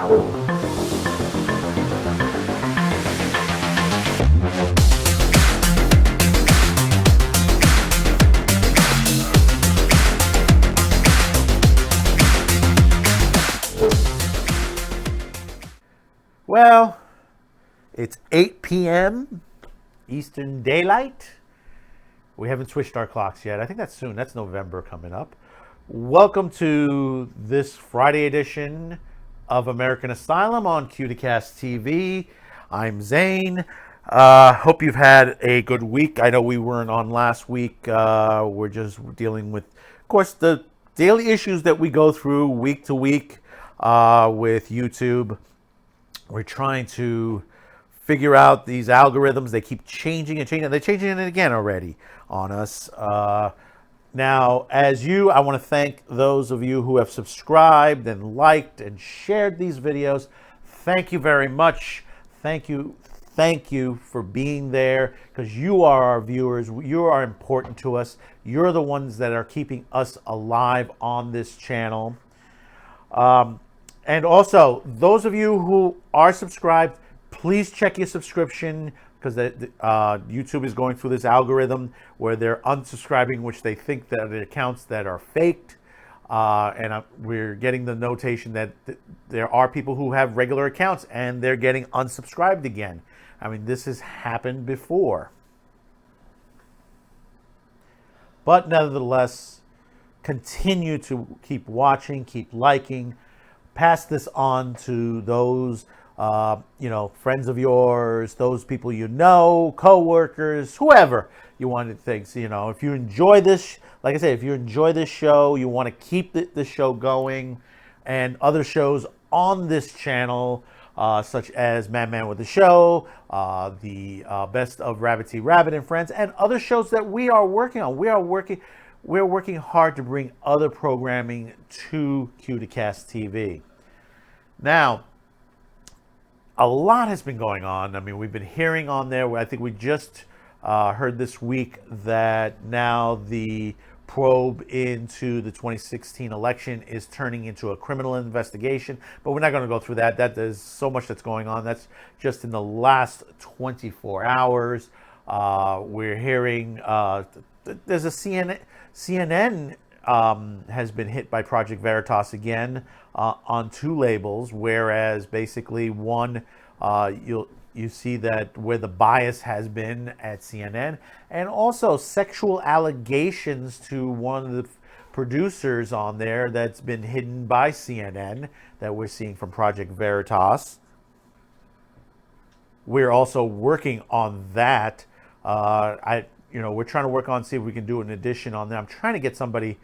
Well, it's 8 p.m. Eastern Daylight. We haven't switched our clocks yet. I think that's soon. That's November coming up. Welcome to this Friday edition of American Asylum on QTCast TV. I'm Zane. Hope you've had a good week. I know we weren't on last week. We're just dealing with, of course, the daily issues that we go through week to week with YouTube. We're trying to figure out these algorithms. They keep changing and changing. They're changing it again already on us. Now, I want to thank those of you who have subscribed and liked and shared these videos. Thank you very much. Thank you for being there, because you are our viewers. You are important to us. You're the ones that are keeping us alive on this channel. And also, those of you who are subscribed, please check your subscription, because YouTube is going through this algorithm where they're unsubscribing, which they think that are accounts that are faked. We're getting the notation that there are people who have regular accounts and they're getting unsubscribed again. I mean, this has happened before. But nevertheless, continue to keep watching, keep liking. Pass this on to those, friends of yours, those people you know, co-workers, whoever you want to think. So, if you enjoy this, like I said, if you enjoy this show, you want to keep the show going, and other shows on this channel, such as Man with the Show, the Best of Rabbit T. Rabbit and Friends, and other shows that we are working on. We're working hard to bring other programming to QTCast TV. Now, a lot has been going on. I mean, we've been hearing on there. I think we just heard this week that now the probe into the 2016 election is turning into a criminal investigation. But we're not going to go through that. There's so much that's going on. That's just in the last 24 hours. We're hearing there's a CNN has been hit by Project Veritas again on two labels, whereas basically one, you see that where the bias has been at CNN, and also sexual allegations to one of the producers on there that's been hidden by CNN that we're seeing from Project Veritas. We're also working on that. We're trying to work on, see if we can do an edition on that. I'm trying to get somebody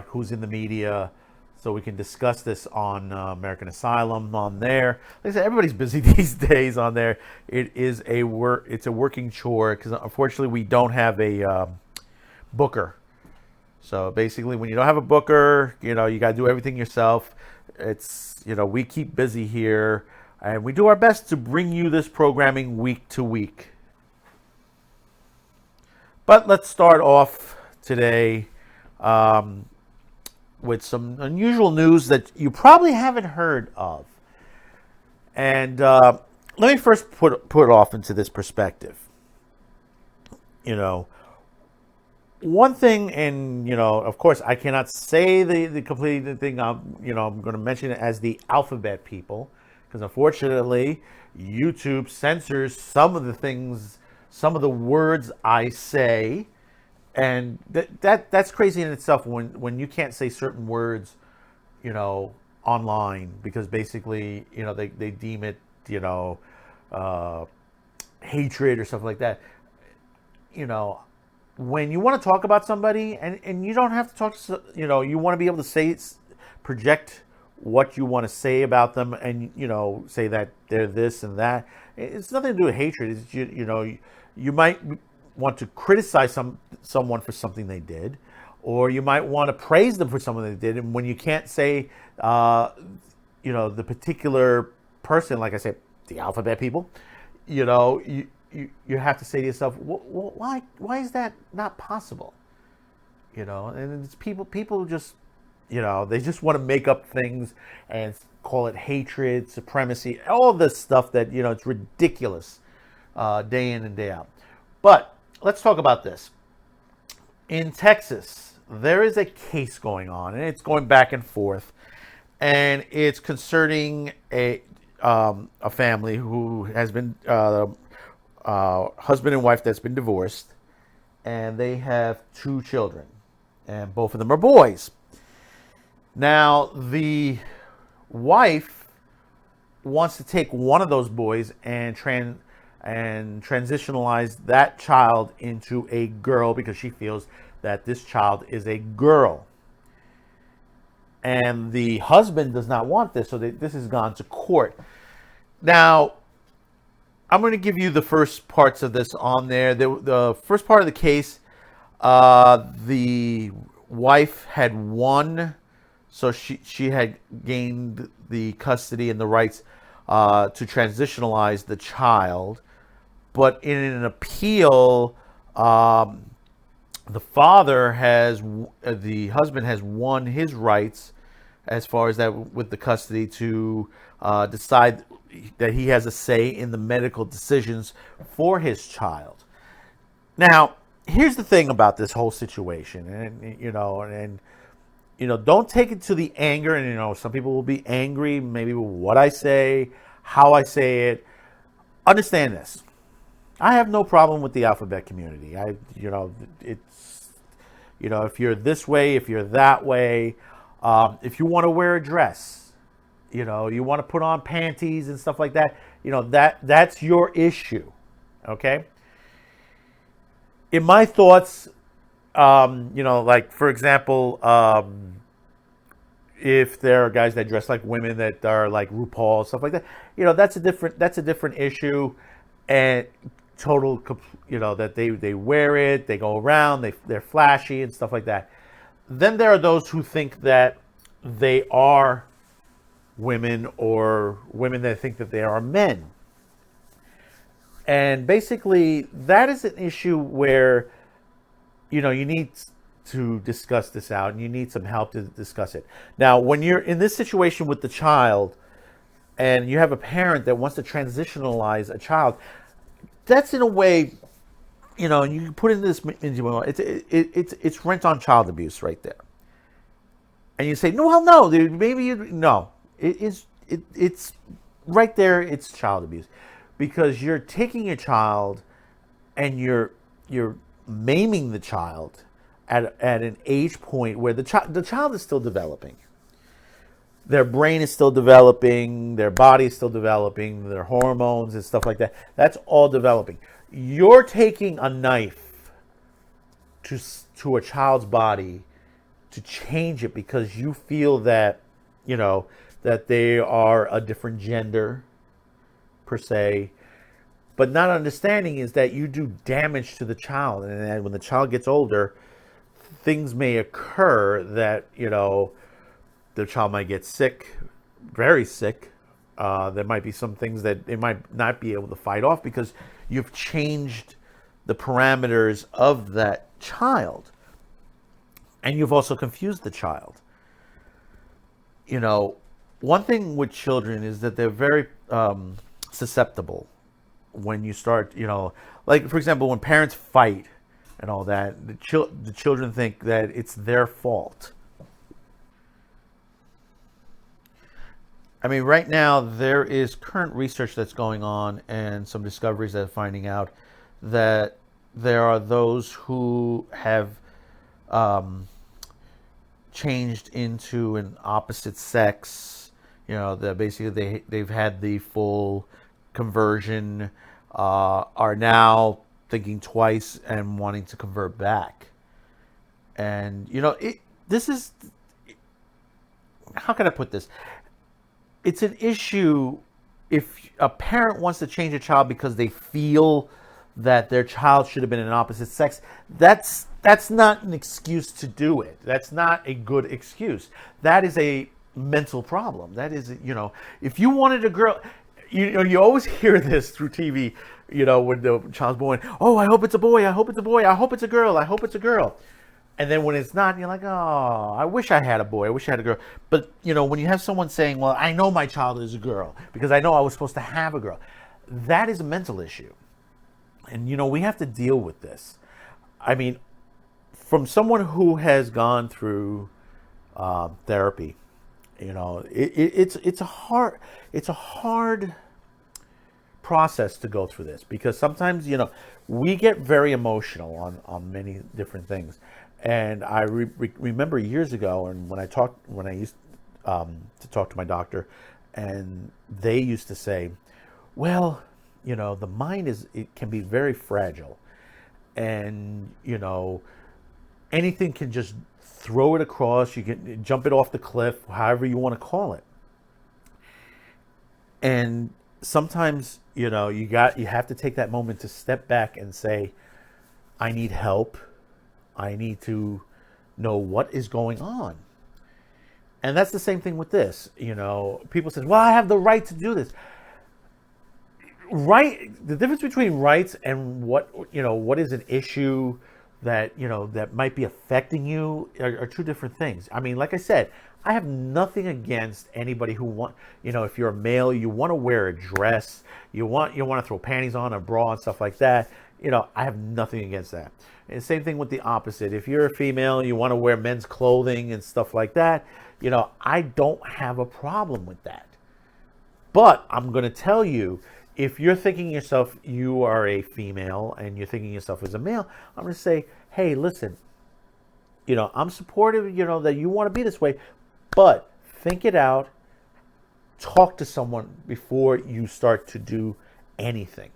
who's in the media so we can discuss this on American Asylum on there. Like I said, everybody's busy these days on there. It's a working chore, because unfortunately we don't have a booker. So basically, when you don't have a booker, you got to do everything yourself. It's, we keep busy here, and we do our best to bring you this programming week to week. But let's start off today with some unusual news that you probably haven't heard of. And let me first put it off into this perspective. One thing, and of course I cannot say the complete thing. I'm going to mention it as the alphabet people, because unfortunately YouTube censors some of the things, some of the words I say. And that's crazy in itself when you can't say certain words, online, because basically, they deem it, hatred or stuff like that. When you want to talk about somebody, and you don't have to talk to, you want to be able to project what you want to say about them, and, say that they're this and that. It's nothing to do with hatred. It's, you might want to criticize someone for something they did, or you might want to praise them for something they did. And when you can't say, the particular person, like I said, the alphabet people, you have to say to yourself, why is that not possible? And it's people just They just want to make up things and call it hatred, supremacy, all this stuff that, it's ridiculous day in and day out. But let's talk about this. In Texas, there is a case going on, and it's going back and forth, and it's concerning a family who has been husband and wife that's been divorced, and they have 2 children, and both of them are boys. Now, the wife wants to take one of those boys and transitionalize that child into a girl because she feels that this child is a girl. And the husband does not want this, so this has gone to court. Now, I'm going to give you the first parts of this on there. The first part of the case, the wife had won, so she had gained the custody and the rights to transitionalize the child. But in an appeal, the husband has won his rights as far as that with the custody to decide that he has a say in the medical decisions for his child. Now, here's the thing about this whole situation, and don't take it to the anger, and some people will be angry maybe with what I say, how I say it. Understand this. I have no problem with the alphabet community. It's if you're this way, if you're that way, if you want to wear a dress, you want to put on panties and stuff like that, that's your issue. Okay? In my thoughts, like for example, if there are guys that dress like women that are like RuPaul, stuff like that, that's a different issue, and total, that they wear it, they go around, they're flashy and stuff like that. Then there are those who think that they are women, or women that think that they are men. And basically, that is an issue where, you need to discuss this out, and you need some help to discuss it. Now, when you're in this situation with the child, and you have a parent that wants to transitionalize a child, that's in a way, and you can put in this, it's rent on child abuse right there. And you say, no, well, no, dude, no, it's right there. It's child abuse, because you're taking a child and you're maiming the child at an age point where the child is still developing. Their brain is still developing, their body is still developing, their hormones and stuff like that. That's all developing. You're taking a knife to a child's body to change it because you feel that, that they are a different gender, per se. But not understanding is that you do damage to the child. And then when the child gets older, things may occur that, the child might get sick, very sick. There might be some things that they might not be able to fight off because you've changed the parameters of that child. And you've also confused the child. One thing with children is that they're very susceptible when you start, like, for example, when parents fight and all that, the children think that it's their fault. I mean, right now, there is current research that's going on and some discoveries that are finding out that there are those who have changed into an opposite sex, that basically they've had the full conversion, are now thinking twice and wanting to convert back. And, this is, how can I put this? It's an issue if a parent wants to change a child because they feel that their child should have been an opposite sex. That's not an excuse to do it. That's not a good excuse. That is a mental problem. That is, if you wanted a girl, you always hear this through TV, when the child's born. Oh, I hope it's a boy. I hope it's a boy. I hope it's a girl. I hope it's a girl. And then when it's not, you're like, oh, I wish I had a boy. I wish I had a girl. But, when you have someone saying, well, I know my child is a girl because I know I was supposed to have a girl, that is a mental issue. And, we have to deal with this. I mean, from someone who has gone through therapy, it's a hard process to go through this, because sometimes we get very emotional on many different things. And I remember years ago, and when I used to talk to my doctor, and they used to say, well, the mind it can be very fragile, and anything can just throw it across. You can jump it off the cliff, however you want to call it. And sometimes you have to take that moment to step back and say, I need help. I need to know what is going on. And that's the same thing with this. People say, well, I have the right to do this. Right. The difference between rights and what is an issue that, that might be affecting you are two different things. I mean, like I said, I have nothing against anybody who if you're a male, you want to wear a dress, you want to throw panties on, a bra and stuff like that. I have nothing against that. And same thing with the opposite. If you're a female, you want to wear men's clothing and stuff like that, I don't have a problem with that. But I'm going to tell you, if you're thinking yourself, you are a female and you're thinking yourself as a male, I'm going to say, hey, listen, I'm supportive, that you want to be this way, but think it out. Talk to someone before you start to do anything,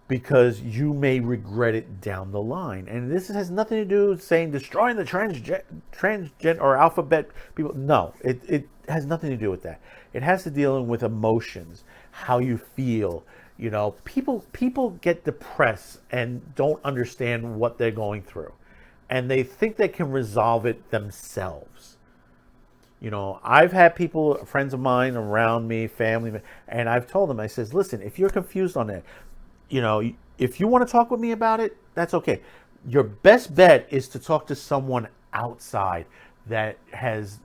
because you may regret it down the line. And this has nothing to do with saying destroying the transgender or alphabet people. No, it has nothing to do with that. It has to deal with emotions, how you feel. People get depressed and don't understand what they're going through, and they think they can resolve it themselves. I've had people, friends of mine around me, family, and I've told them, I says, listen, if you're confused on that, if you want to talk with me about it, that's okay. Your best bet is to talk to someone outside that has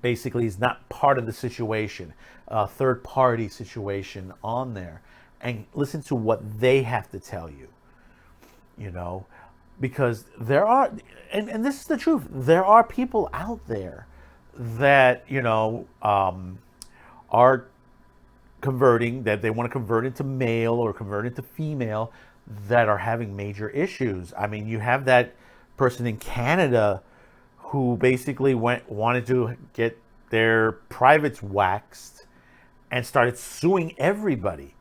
basically is not part of the situation, a third party situation on there, and listen to what they have to tell you. Because there are, and this is the truth, there are people out there that are converting, that they want to convert into male or convert into female, that are having major issues. I mean, you have that person in Canada who basically wanted to get their privates waxed and started suing everybody.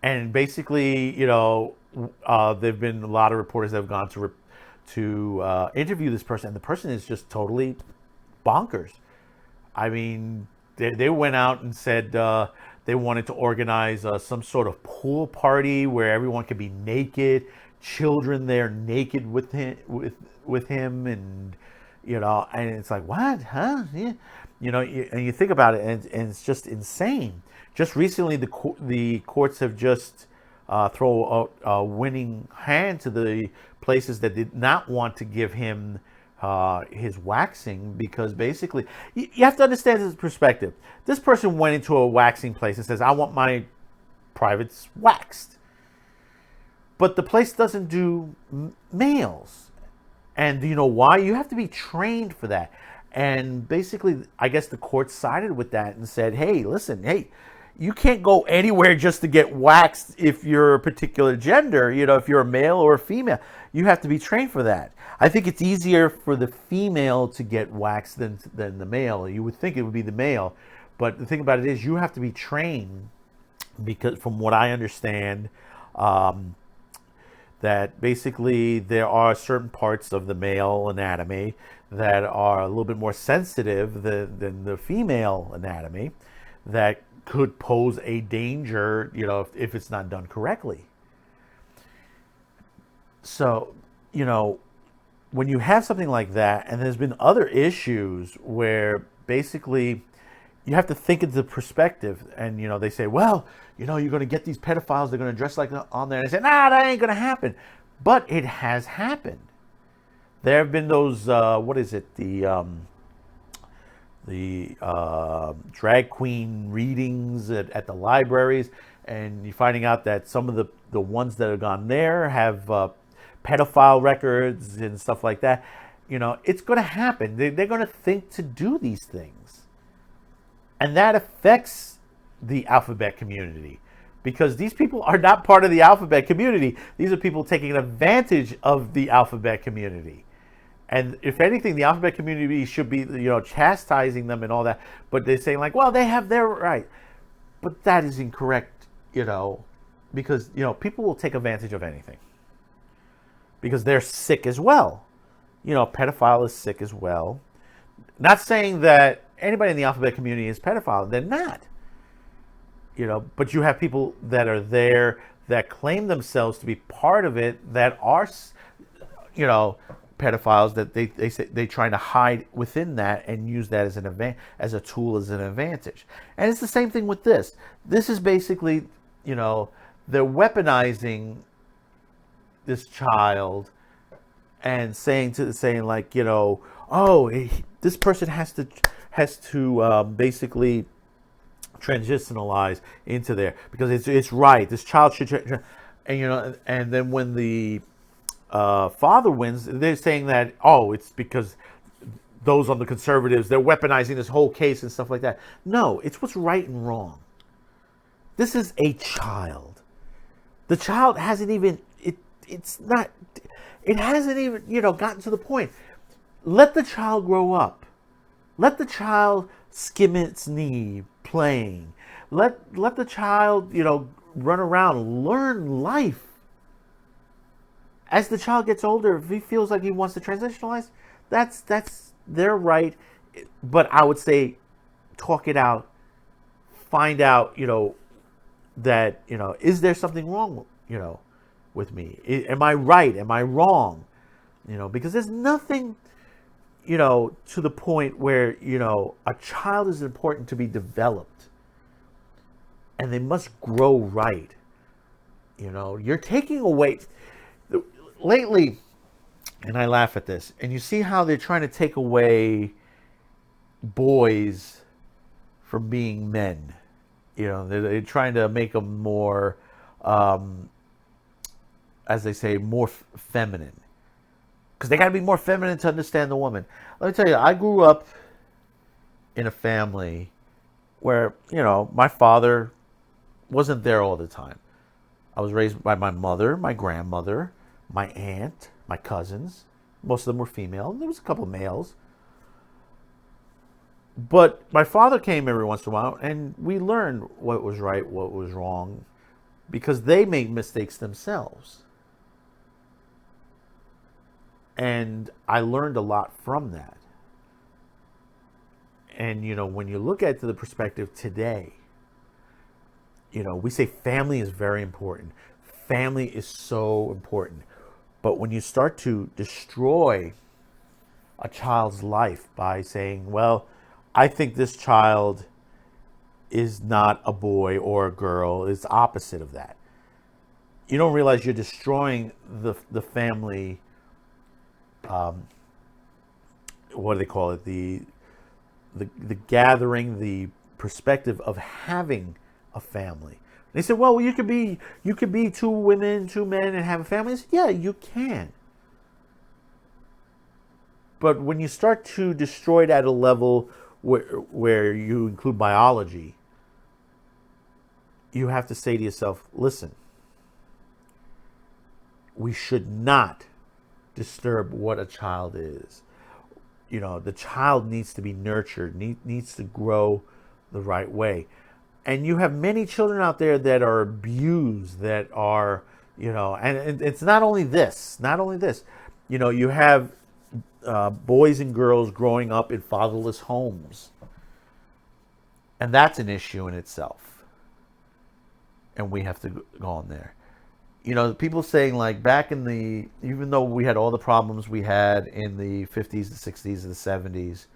And basically, there've been a lot of reporters that have gone to interview this person, and the person is just totally bonkers. I mean, they went out and said they wanted to organize some sort of pool party where everyone could be naked, children there naked with him, and and it's like, what, huh? Yeah. And you think about it, and it's just insane. Just recently, the courts have just throw out a winning hand to the places that did not want to give him his waxing, because basically you have to understand his perspective. This person went into a waxing place and says, I want my privates waxed, but the place doesn't do males. And do you know why? You have to be trained for that. And basically, I guess the court sided with that and said, hey, listen, you can't go anywhere just to get waxed if you're a particular gender. If you're a male or a female, you have to be trained for that. I think it's easier for the female to get waxed than the male. You would think it would be the male, but the thing about it is you have to be trained, because from what I understand, that basically there are certain parts of the male anatomy that are a little bit more sensitive than the female anatomy, that could pose a danger, if it's not done correctly. So, when you have something like that, and there's been other issues where basically you have to think into perspective, and they say, well, you're going to get these pedophiles, they're going to dress like on there, and I say, nah, that ain't going to happen. But it has happened. There have been those, what is it, the drag queen readings at the libraries, and you're finding out that some of the ones that have gone there have pedophile records and stuff like that. It's going to happen. They're going to think to do these things. And that affects the alphabet community, because these people are not part of the alphabet community. These are people taking advantage of the alphabet community. And if anything, the alphabet community should be, chastising them and all that. But they're saying like, well, they have their right. But that is incorrect, because, people will take advantage of anything. Because they're sick as well. Pedophile is sick as well. Not saying that anybody in the alphabet community is pedophile. They're not. But you have people that are there that claim themselves to be part of it that are, pedophiles, that they say they're trying to hide within that and use that as a tool, as an advantage. And it's the same thing with this. This is basically, they're weaponizing this child and saying like, this person has to basically transitionalize into there because it's right. This child should, and then when the father wins, they're saying that, it's because those on the conservatives, they're weaponizing this whole case and stuff like that. No, it's what's right and wrong. This is a child. The child hasn't even, it hasn't even, gotten to the point. Let the child grow up. Let the child skim its knee playing. Let the child, run around, learn life. As the child gets older, if he feels like he wants to transitionalize, that's their right. But I would say, talk it out. Find out, that, is there something wrong, with me? Am I right? Am I wrong? Because there's nothing, to the point where, a child is important to be developed. And they must grow right. You're taking away... Lately, and I laugh at this, and you see how they're trying to take away boys from being men. They're trying to make them more, as they say, more feminine. Because they got to be more feminine to understand the woman. Let me tell you, I grew up in a family where, my father wasn't there all the time. I was raised by my mother, my grandmother, my aunt, my cousins. Most of them were female. There was a couple of males. But my father came every once in a while, and we learned what was right, what was wrong, because they made mistakes themselves. And I learned a lot from that. And, when you look at the perspective today, we say family is very important. Family is so important. But when you start to destroy a child's life by saying, well, I think this child is not a boy or a girl, it's opposite of that. You don't realize you're destroying the family, what do they call it? The gathering, the perspective of having a family. They said, well, you could be 2 women, 2 men, and have a family. I said, yeah, you can. But when you start to destroy it at a level where you include biology, you have to say to yourself, listen, we should not disturb what a child is. The child needs to be nurtured, needs to grow the right way. And you have many children out there that are abused, that are, and it's not only this. You have boys and girls growing up in fatherless homes. And that's an issue in itself. And we have to go on there. People saying like back in even though we had all the problems we had in the 50s, the 60s, the 70s,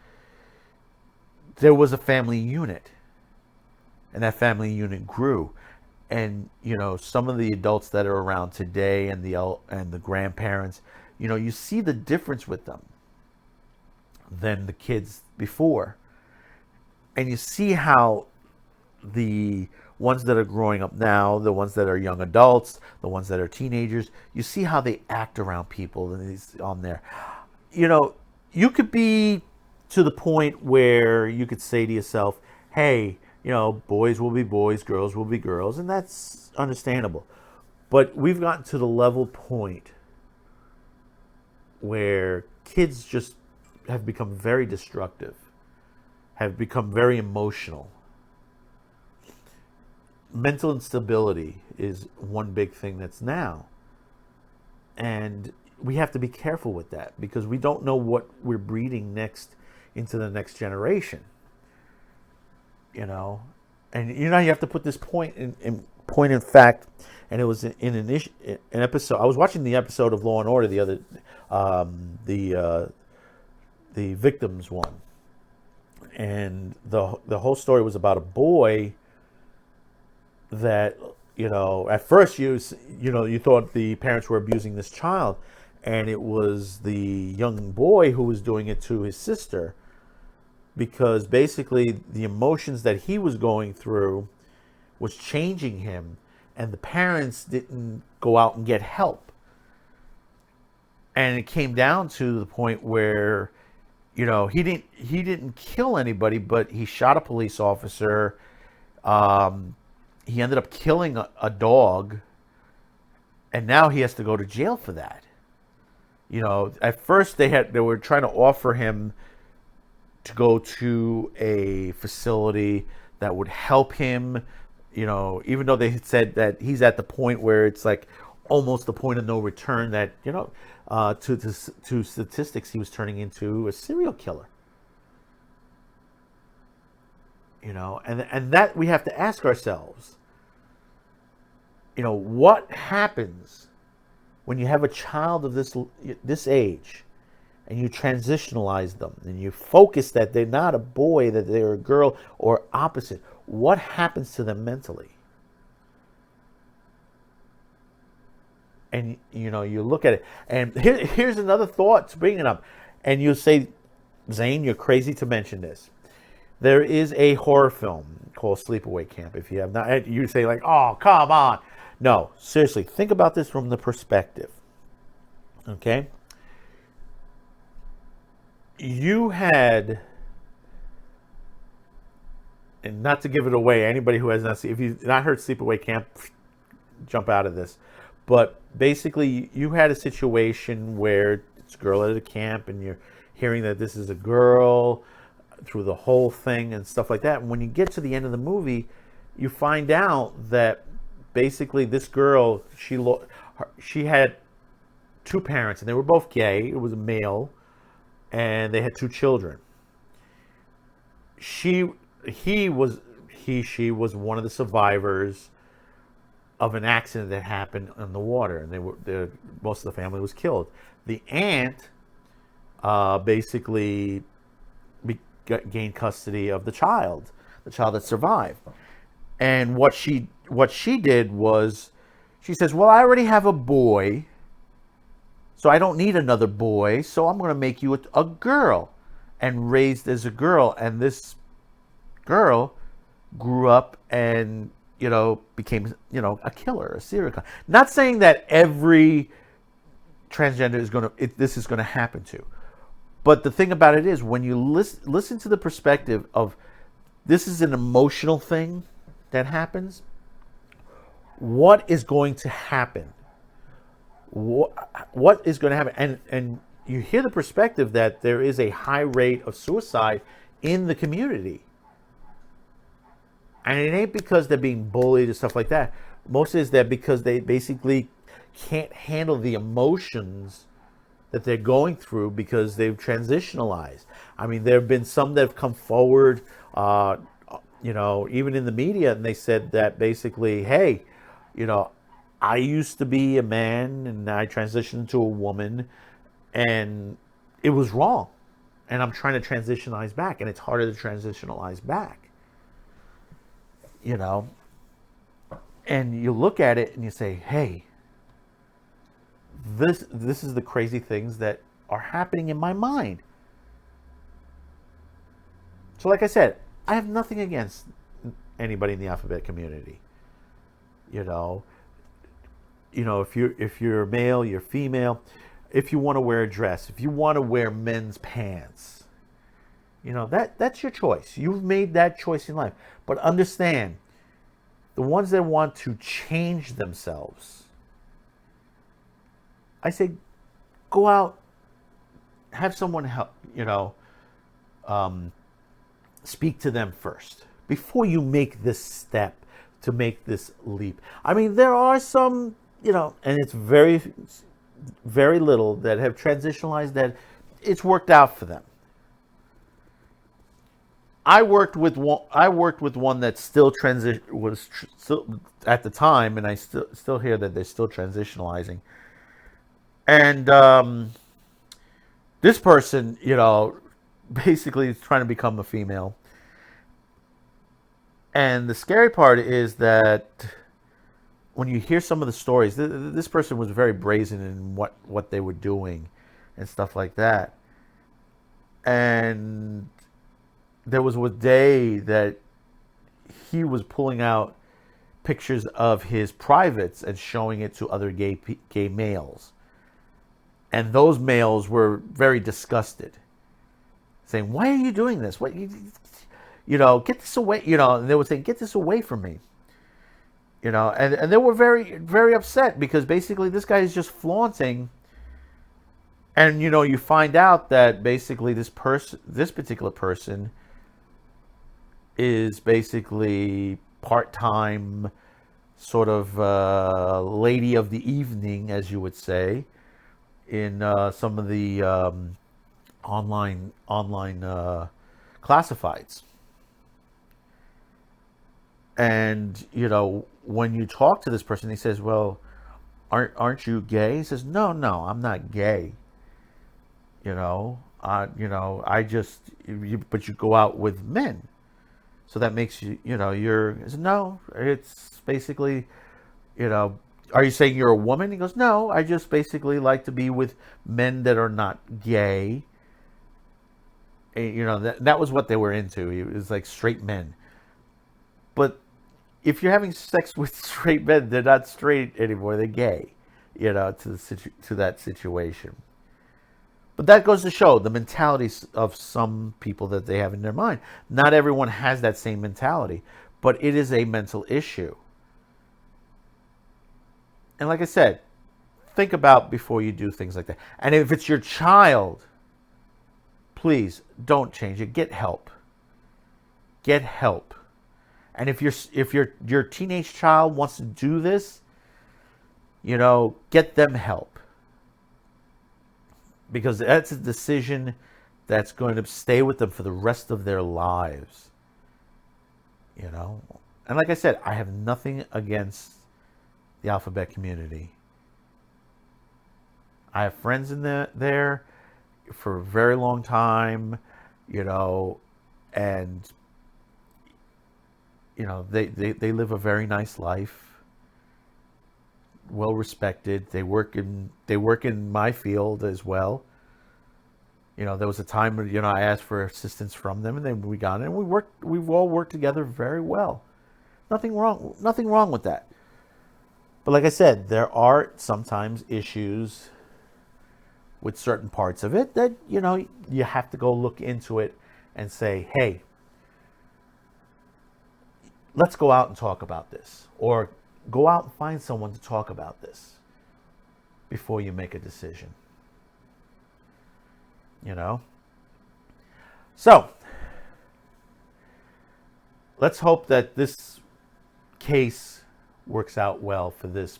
there was a family unit. And that family unit grew. And some of the adults that are around today and the grandparents, you see the difference with them than the kids before. And you see how the ones that are growing up now, the ones that are young adults, the ones that are teenagers, you see how they act around people on there. You could be to the point where you could say to yourself, hey, boys will be boys, girls will be girls, and that's understandable. But we've gotten to the level point where kids just have become very destructive, have become very emotional. Mental instability is one big thing that's now. And we have to be careful with that because we don't know what we're breeding next into the next generation. And you have to put this point in fact, and it was in an episode. I was watching the episode of Law and Order the other, the victims one, and the whole story was about a boy that at first you thought the parents were abusing this child, and it was the young boy who was doing it to his sister, because basically the emotions that he was going through was changing him, and the parents didn't go out and get help. And it came down to the point where he didn't kill anybody, but he shot a police officer. He ended up killing a dog, and now he has to go to jail for that. At first they were trying to offer him to go to a facility that would help him, even though they had said that he's at the point where it's like almost the point of no return, that to statistics he was turning into a serial killer. And that we have to ask ourselves, what happens when you have a child of this age and you transitionalize them and you focus that they're not a boy, that they're a girl, or opposite. What happens to them mentally? And you look at it, and here's another thought to bring it up, and you say, Zane, you're crazy to mention this. There is a horror film called Sleepaway Camp. If you have not, you say like, oh, come on. No, seriously, think about this from the perspective. Okay? You had, and not to give it away, anybody who has not seen, if you've not heard Sleepaway Camp, jump out of this. But basically, you had a situation where it's a girl at a camp, and you're hearing that this is a girl through the whole thing and stuff like that. And when you get to the end of the movie, you find out that basically this girl, she had two parents, and they were both gay. It was a male, and they had two children. She was one of the survivors of an accident that happened on the water, and most of the family was killed. The aunt basically gained custody of the child that survived. And what she did was, she says, well, I already have a boy, so I don't need another boy, so I'm going to make you a girl, and raised as a girl. And this girl grew up and became a killer, a serial killer. Not saying that every transgender is this is going to happen to, but the thing about it is, when you listen to the perspective of this is an emotional thing that happens, what is going to happen? What is going to happen? And you hear the perspective that there is a high rate of suicide in the community. And it ain't because they're being bullied and stuff like that. Most is that because they basically can't handle the emotions that they're going through because they've transitionalized. I mean, there have been some that have come forward, even in the media, and they said that basically, hey, I used to be a man and I transitioned to a woman, and it was wrong. And I'm trying to transitionalize back, and it's harder to transitionalize back. And you look at it and you say, hey, this is the crazy things that are happening in my mind. So like I said, I have nothing against anybody in the alphabet community. You know, if you're male, you're female, if you want to wear a dress, if you want to wear men's pants, that's your choice. You've made that choice in life. But understand, the ones that want to change themselves, I say, go out, have someone help, speak to them first before you make this step to make this leap. I mean, there are some, and it's very, very little that have transitionalized that it's worked out for them. I worked with one that still still at the time, and I still hear that they're still transitionalizing. And this person, basically is trying to become a female. And the scary part is that when you hear some of the stories, this person was very brazen in what they were doing and stuff like that. And there was a day that he was pulling out pictures of his privates and showing it to other gay males. And those males were very disgusted, saying, "Why are you doing this? What get this away!" And they would say, "Get this away from me." And they were very, very upset because basically this guy is just flaunting. And you find out that basically this particular person is basically part-time, sort of lady of the evening, as you would say, in some of the online classifieds. And when you talk to this person, he says, "Well, aren't you gay?" He says, "No, I'm not gay. I just but you go out with men, so that makes you you're." I said, "No, it's basically are you saying you're a woman?" He goes, "No, I just basically like to be with men that are not gay." And, that was what they were into. It was like straight men. But if you're having sex with straight men, they're not straight anymore. They're gay, to that situation. But that goes to show the mentalities of some people that they have in their mind. Not everyone has that same mentality, but it is a mental issue. And like I said, think about before you do things like that. And if it's your child, please don't change it. Get help. Get help. And if your teenage child wants to do this, get them help. Because that's a decision that's going to stay with them for the rest of their lives. And like I said, I have nothing against the alphabet community. I have friends in there for a very long time, and they live a very nice life, well respected. They work in my field as well. There was a time when I asked for assistance from them, and then we got it, and we've all worked together very well. Nothing wrong with that. But like I said, there are sometimes issues with certain parts of it that you have to go look into it and say, "Hey, let's go out and talk about this," or go out and find someone to talk about this before you make a decision. So let's hope that this case works out well for this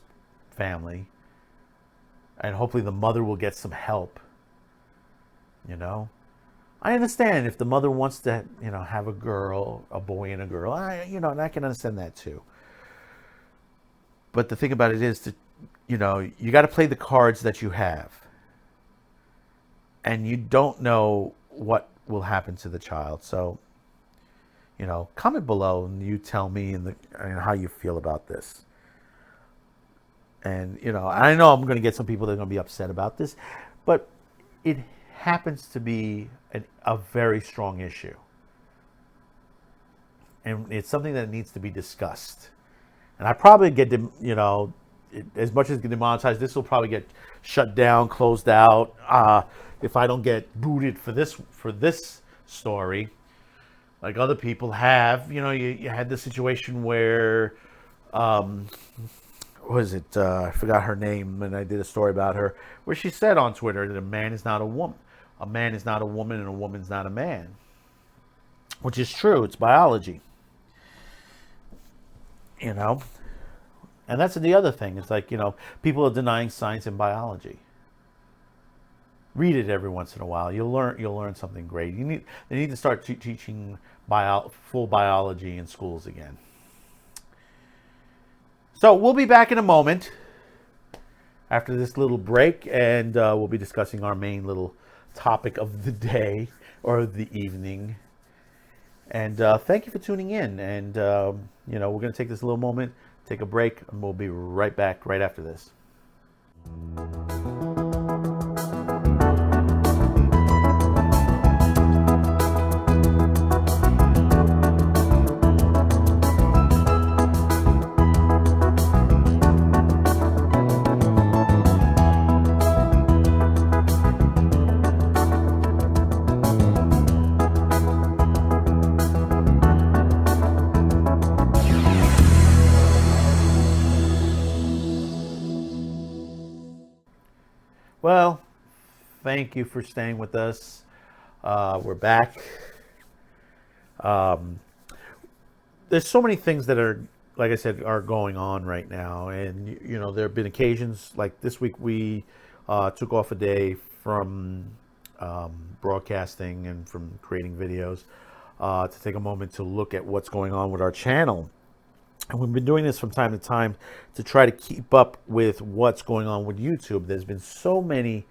family, and hopefully the mother will get some help. I understand if the mother wants to have a boy and a girl. And I can understand that too. But the thing about it is that you got to play the cards that you have, and you don't know what will happen to the child. So comment below and you tell me how you feel about this. And, I know I'm going to get some people that are going to be upset about this, but it happens to be a very strong issue. And it's something that needs to be discussed. And I probably get, as much as get demonetized, this will probably get shut down, closed out. If I don't get booted for this story, like other people have. You had the situation where, what was it? I forgot her name, and I did a story about her where she said on Twitter that a man is not a woman, a man is not a woman, and a woman's not a man, which is true. It's biology. And that's the other thing. It's like, people are denying science and biology. Read it every once in a while. You'll learn something great. They need to start teaching full biology in schools again. So we'll be back in a moment after this little break, and we'll be discussing our main little topic of the day or the evening. And thank you for tuning in. And we're going to take this little moment, take a break, and we'll be right back right after this. Well, thank you for staying with us. We're back. There's so many things that are, like I said, are going on right now. And, there have been occasions like this week we took off a day from broadcasting and from creating videos to take a moment to look at what's going on with our channel. And we've been doing this from time to time to try to keep up with what's going on with YouTube. There's been so many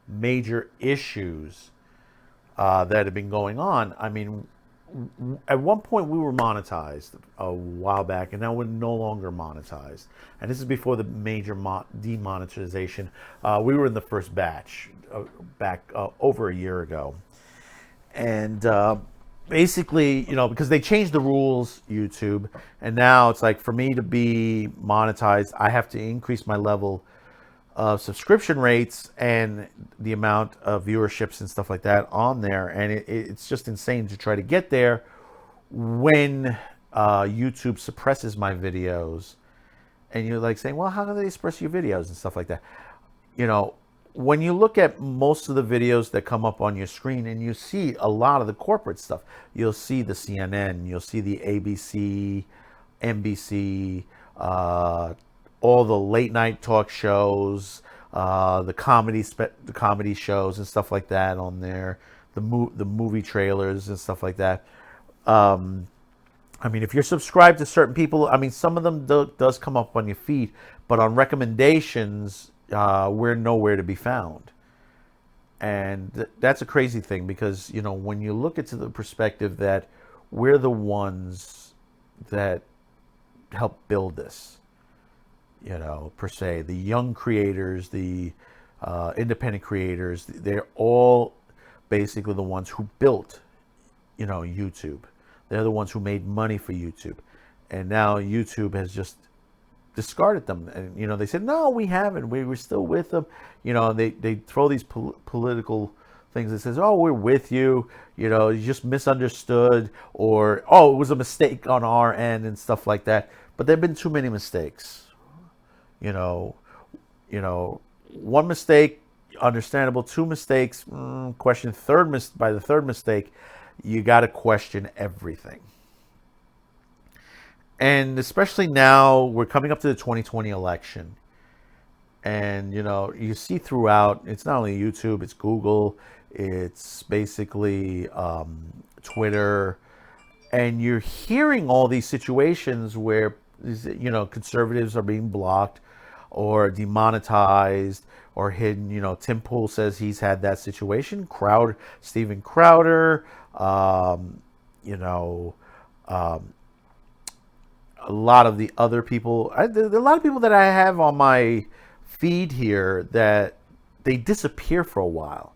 major issues that have been going on. I mean, at one point we were monetized a while back, and now we're no longer monetized. And this is before the major demonetization. We were in the first batch back over a year ago. And basically, because they changed the rules, YouTube, and now it's like for me to be monetized, I have to increase my level of subscription rates and the amount of viewerships and stuff like that on there. And it's just insane to try to get there when YouTube suppresses my videos. And you're like saying, well, how do they suppress your videos and stuff like that? When you look at most of the videos that come up on your screen and you see a lot of the corporate stuff, you'll see the CNN, you'll see the ABC, NBC, all the late night talk shows, the comedy shows and stuff like that on there, the movie trailers and stuff like that. If you're subscribed to certain people, some of them does come up on your feed, but on recommendations, we're nowhere to be found. And that's a crazy thing because, when you look into the perspective that we're the ones that help build this, per se, the young creators, the independent creators, they're all basically the ones who built, YouTube. They're the ones who made money for YouTube. And now YouTube has just discarded them, and they said, no, we haven't, we were still with them. They throw these political things that says, oh, we're with you, you just misunderstood, or oh, it was a mistake on our end and stuff like that. But there have been too many mistakes. One mistake, understandable. Two mistakes, question. By the third mistake, you got to question everything. And especially now, we're coming up to the 2020 election. And, you see throughout, it's not only YouTube, it's Google, it's basically Twitter. And you're hearing all these situations where, conservatives are being blocked or demonetized or hidden. Tim Pool says he's had that situation. Steven Crowder, a lot of the other people. There are a lot of people that I have on my feed here that they disappear for a while,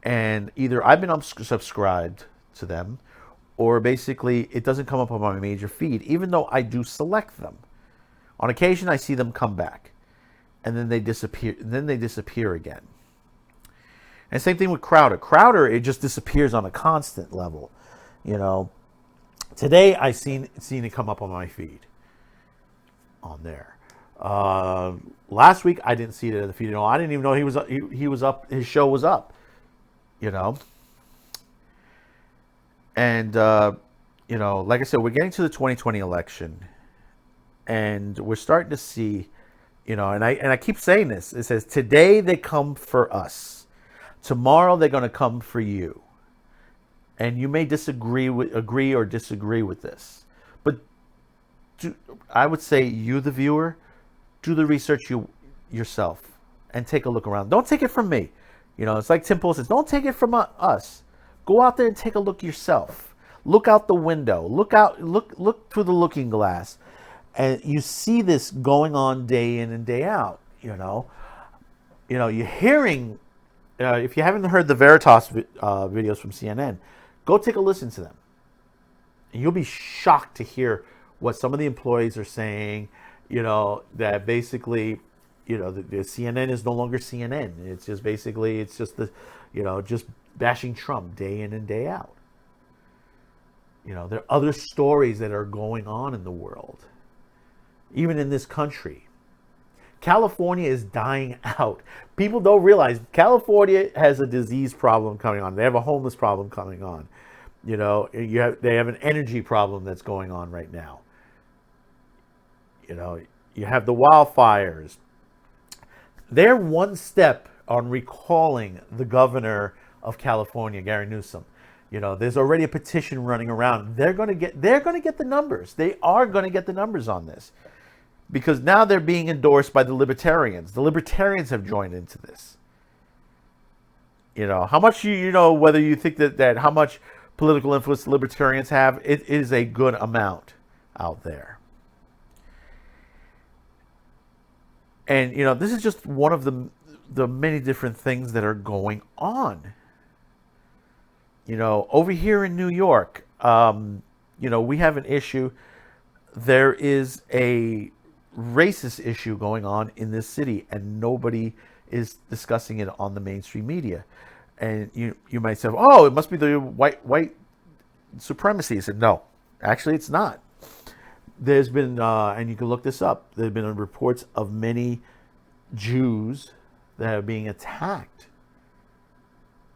and either I've been unsubscribed to them, or basically it doesn't come up on my major feed, even though I do select them. On occasion, I see them come back, and then they disappear. And then they disappear again. And same thing with Crowder. Crowder, it just disappears on a constant level. Today I seen it come up on my feed on there. Last week I didn't see it in the feed at all. I didn't even know he was up. His show was up. And like I said, we're getting to the 2020 election, and we're starting to see, and I keep saying this. It says today they come for us. Tomorrow they're going to come for you. And you may agree or disagree with this. But I would say you, the viewer, do the research yourself and take a look around. Don't take it from me. It's like Tim Pool says, don't take it from us. Go out there and take a look yourself. Look out the window. Look through the looking glass. And you see this going on day in and day out. You're hearing... if you haven't heard the Veritas videos from CNN, go take a listen to them. And you'll be shocked to hear what some of the employees are saying, that basically, the CNN is no longer CNN. It's just basically, just bashing Trump day in and day out. There are other stories that are going on in the world, even in this country. California is dying out. People don't realize California has a disease problem coming on. They have a homeless problem coming on. They have an energy problem that's going on right now. You have the wildfires. They're one step on recalling the governor of California, Gary Newsom. There's already a petition running around. They're going to get the numbers. They are going to get the numbers on this. Because now they're being endorsed by the libertarians. The libertarians have joined into this. How much whether you think that how much political influence the libertarians have, it is a good amount out there. And this is just one of the many different things that are going on. Over here in New York, we have an issue. There is a racist issue going on in this city, and nobody is discussing it on the mainstream media. And you might say, oh, it must be the white supremacy. I said, no, actually it's not. There's been, and you can look this up, there have been reports of many Jews that are being attacked.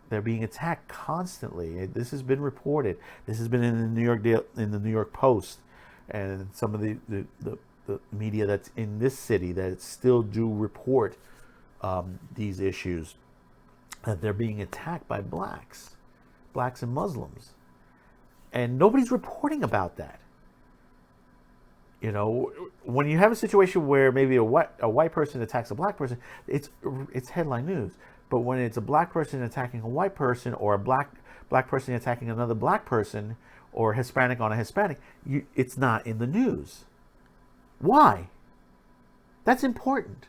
They're being attacked constantly. This has been reported. This has been in the New York Post, and some of the media that's in this city that still do report these issues, that they're being attacked by blacks and Muslims, and nobody's reporting about that. When you have a situation where maybe a white person attacks a black person, it's headline news. But when it's a black person attacking a white person, or a black person attacking another black person, or Hispanic on a Hispanic, it's not in the news. Why? That's important.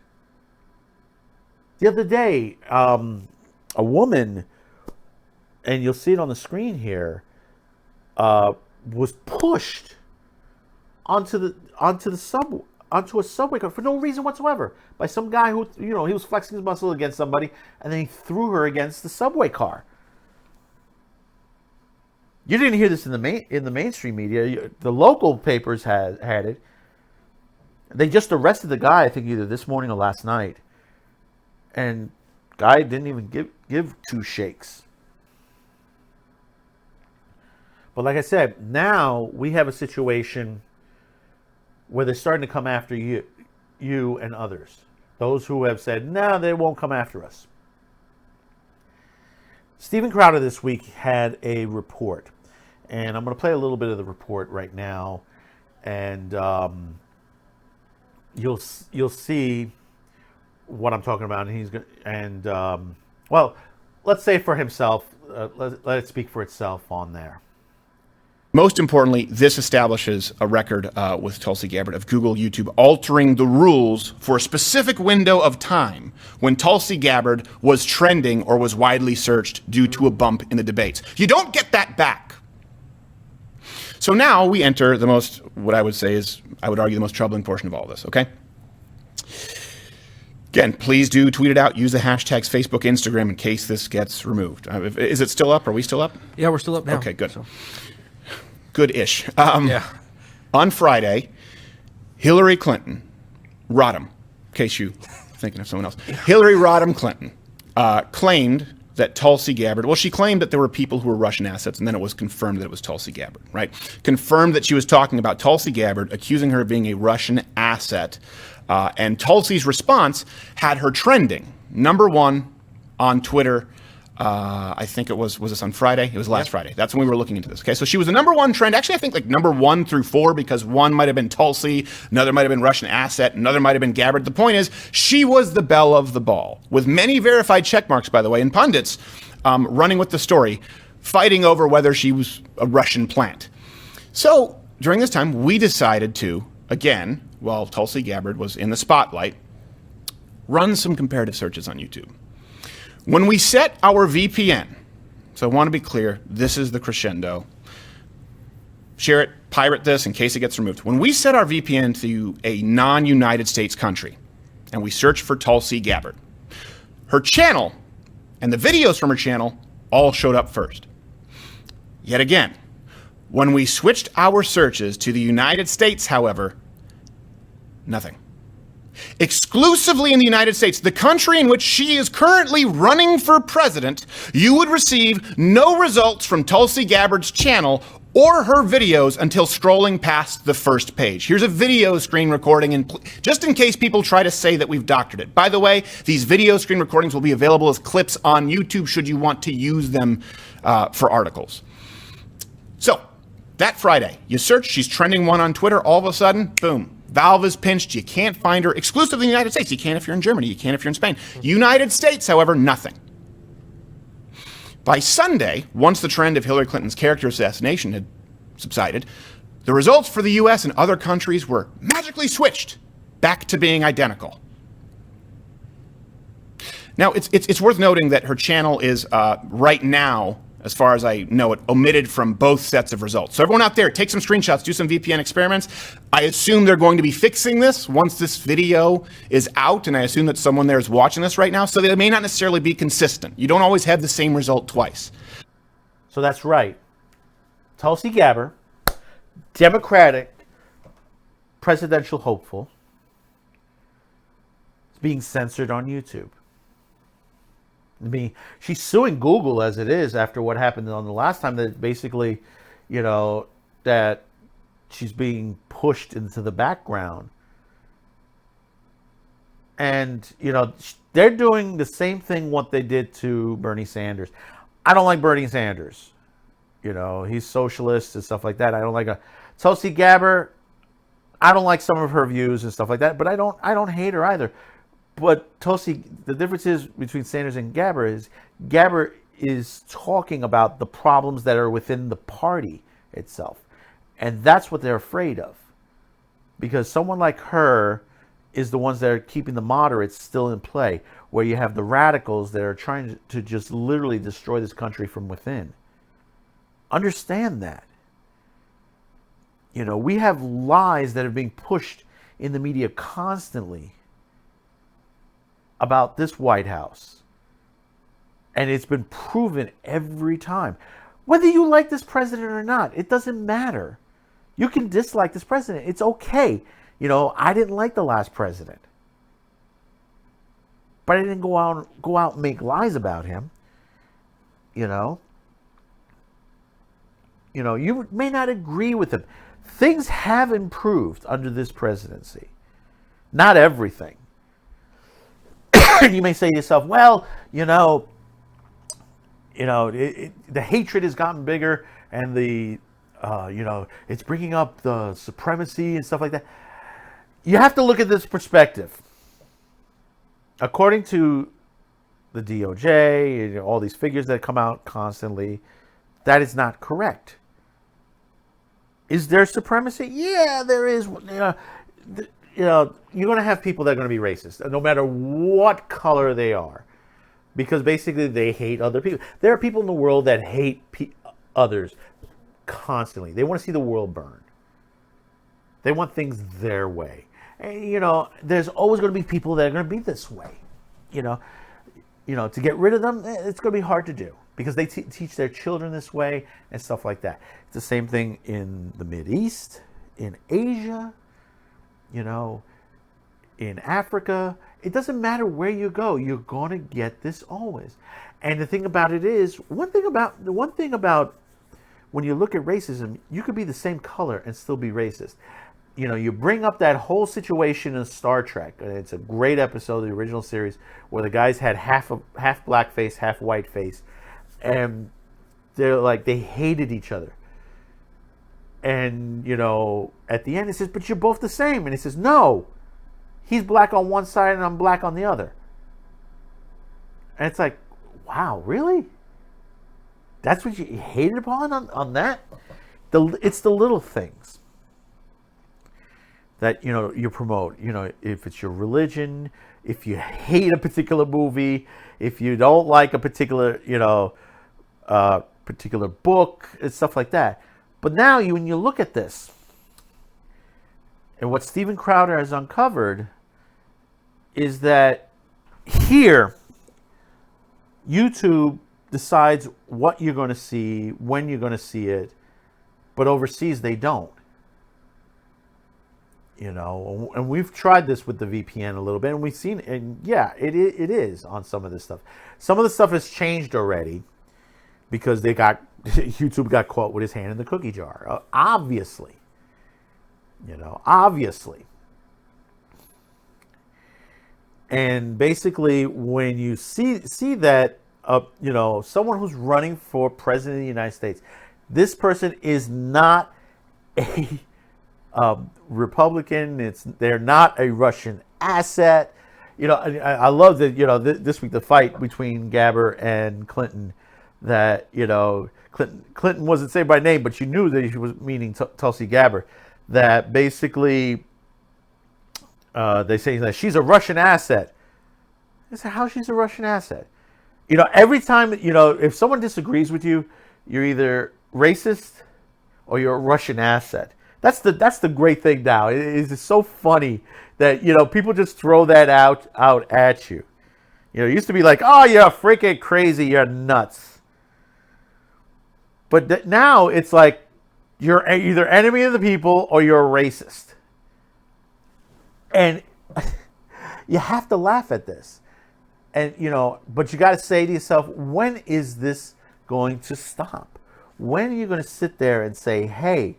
The other day, a woman, and you'll see it on the screen here, was pushed onto a subway car for no reason whatsoever by some guy who, he was flexing his muscle against somebody, and then he threw her against the subway car. You didn't hear this in the mainstream media. The local papers had it. They just arrested the guy, I think either this morning or last night. And guy didn't even give two shakes. But like I said, now we have a situation where they're starting to come after you and others. Those who have said, no, they won't come after us. Steven Crowder this week had a report. And I'm going to play a little bit of the report right now. And you'll see what I'm talking about. And he's going well, let's say for himself, let it speak for itself on there. Most importantly, this establishes a record with Tulsi Gabbard of Google, YouTube altering the rules for a specific window of time when Tulsi Gabbard was trending or was widely searched due to a bump in the debates. You don't get that back. So now we enter the most, what I would say is, I would argue, the most troubling portion of all this, okay? Again, please do tweet it out. Use the hashtags Facebook, Instagram in case this gets removed. Is it still up? Are we still up? Yeah, we're still up now. Okay, good. So. Good-ish. Yeah. On Friday, Hillary Clinton, Rodham, in case you're thinking of someone else, Hillary Rodham Clinton claimed that Tulsi Gabbard, well, she claimed that there were people who were Russian assets, and then it was confirmed that it was Tulsi Gabbard, right? Confirmed that she was talking about Tulsi Gabbard, accusing her of being a Russian asset, and Tulsi's response had her trending, #1 on Twitter. I think it was this on Friday? It was last Friday. That's when we were looking into this. Okay, so she was the #1 trend. Actually, I think like #1 through 4, because one might have been Tulsi, another might have been Russian asset, another might have been Gabbard. The point is, she was the belle of the ball, with many verified check marks, by the way, and pundits running with the story, fighting over whether she was a Russian plant. So during this time, we decided to, again, while Tulsi Gabbard was in the spotlight, run some comparative searches on YouTube. When we set our VPN, so I want to be clear, this is the crescendo. Share it, pirate this in case it gets removed. When we set our VPN to a non-United States country, and we search for Tulsi Gabbard, her channel and the videos from her channel all showed up first. Yet again, when we switched our searches to the United States, however, nothing. Exclusively in the United States, the country in which she is currently running for president, you would receive no results from Tulsi Gabbard's channel or her videos until scrolling past the first page. Here's a video screen recording, and just in case people try to say that we've doctored it. By the way, these video screen recordings will be available as clips on YouTube should you want to use them for articles. So, that Friday, you search, she's trending 1 on Twitter, all of a sudden, boom. Valve is pinched. You can't find her exclusively in the United States. You can if you're in Germany. You can if you're in Spain. United States, however, nothing. By Sunday, once the trend of Hillary Clinton's character assassination had subsided, the results for the U.S. and other countries were magically switched back to being identical. Now, it's worth noting that her channel is right now, as far as I know it, omitted from both sets of results. So everyone out there, take some screenshots, do some VPN experiments. I assume they're going to be fixing this once this video is out, and I assume that someone there is watching this right now, so they may not necessarily be consistent. You don't always have the same result twice. So that's right. Tulsi Gabbard, Democratic presidential hopeful, is being censored on YouTube. I mean, she's suing Google as it is after what happened on the last time, that basically, that she's being pushed into the background. And, they're doing the same thing what they did to Bernie Sanders. I don't like Bernie Sanders. He's socialist and stuff like that. I don't like Tulsi Gabbard. I don't like some of her views and stuff like that, but I don't hate her either. But Tulsi, the difference is between Sanders and Gabbard is talking about the problems that are within the party itself. And that's what they're afraid of. Because someone like her is the ones that are keeping the moderates still in play, where you have the radicals that are trying to just literally destroy this country from within. Understand that. We have lies that are being pushed in the media constantly about this White House. And it's been proven every time. Whether you like this president or not, it doesn't matter. You can dislike this president. It's okay. I didn't like the last president. But I didn't go out and make lies about him. You may not agree with him. Things have improved under this presidency. Not everything. You may say to yourself, well, the hatred has gotten bigger, and it's bringing up the supremacy and stuff like that. You have to look at this perspective. According to the DOJ, all these figures that come out constantly, that is not correct. Is there supremacy? Yeah, there is. You're going to have people that are going to be racist, no matter what color they are, because basically they hate other people. There are people in the world that hate others constantly. They want to see the world burn. They want things their way. And, there's always going to be people that are going to be this way. To get rid of them, it's going to be hard to do because they teach their children this way and stuff like that. It's the same thing in the Mideast, in Asia, in Africa. It doesn't matter where you go, you're going to get this always. And the thing about it is, one thing about when you look at racism, you could be the same color and still be racist. You bring up that whole situation in Star Trek. And it's a great episode of the original series where the guys had half black face, half white face, and they hated each other. And at the end it says, "But you're both the same." And he says, "No, he's black on one side and I'm black on the other." And it's like, wow, really? That's what you hated upon on that? It's the little things that you promote. If it's your religion, if you hate a particular movie, if you don't like a particular particular book and stuff like that. But now when you look at this and what Steven Crowder has uncovered is that here YouTube decides what you're going to see, when you're going to see it, but overseas they don't. And we've tried this with the VPN a little bit, and we've seen, and yeah, it is on some of this stuff. Some of the stuff has changed already because YouTube got caught with his hand in the cookie jar. Obviously. And basically, when you see that, someone who's running for president of the United States, this person is not a Republican. They're not a Russian asset. I love that. This week the fight between Gabbard and Clinton. That Clinton wasn't saying by name, but you knew that he was meaning Tulsi Gabbard. That basically they say that she's a Russian asset. I said, how she's a Russian asset? Every time if someone disagrees with you, you're either racist or you're a Russian asset. That's the great thing now. It's so funny that people just throw that out at you. It used to be like, oh, you're freaking crazy, you're nuts. But now it's like you're either enemy of the people or you're a racist. And you have to laugh at this. And but you got to say to yourself, when is this going to stop? When are you going to sit there and say, hey,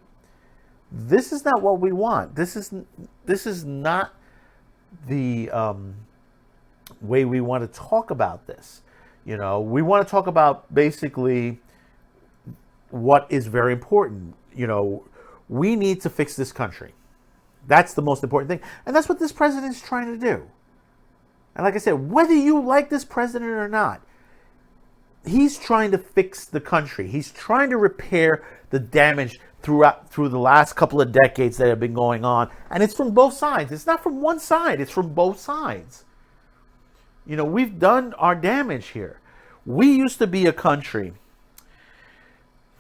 this is not what we want. This is not the way we want to talk about this. We want to talk about basically what is very important. We need to fix this country. That's the most important thing. And that's what this president is trying to do. And like I said, whether you like this president or not, he's trying to fix the country. He's trying to repair the damage through the last couple of decades that have been going on. And it's from both sides. It's not from one side. It's from both sides. We've done our damage here. We used to be a country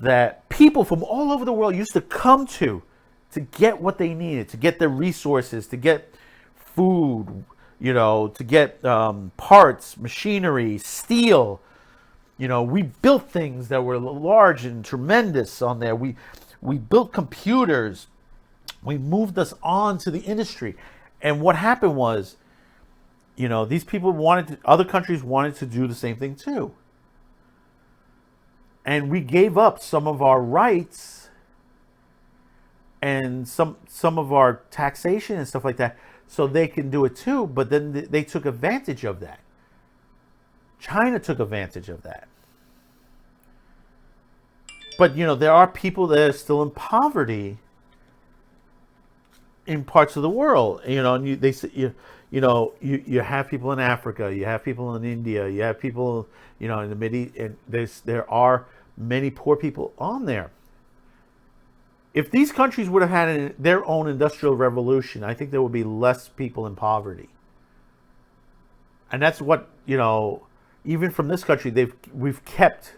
that people from all over the world used to come to get what they needed, to get their resources, to get food, to get parts, machinery, steel. We built things that were large and tremendous on there. We built computers. We moved us on to the industry. And what happened was, these people other countries wanted to do the same thing too. And we gave up some of our rights and some of our taxation and stuff like that so they can do it too. But then they took advantage of that. China took advantage of that. But there are people that are still in poverty in parts of the world. And you have people in Africa, you have people in India, you have people in the Mideast, and there are many poor people on there. If these countries would have had their own industrial revolution, I think there would be less people in poverty. And that's what, even from this country, we've kept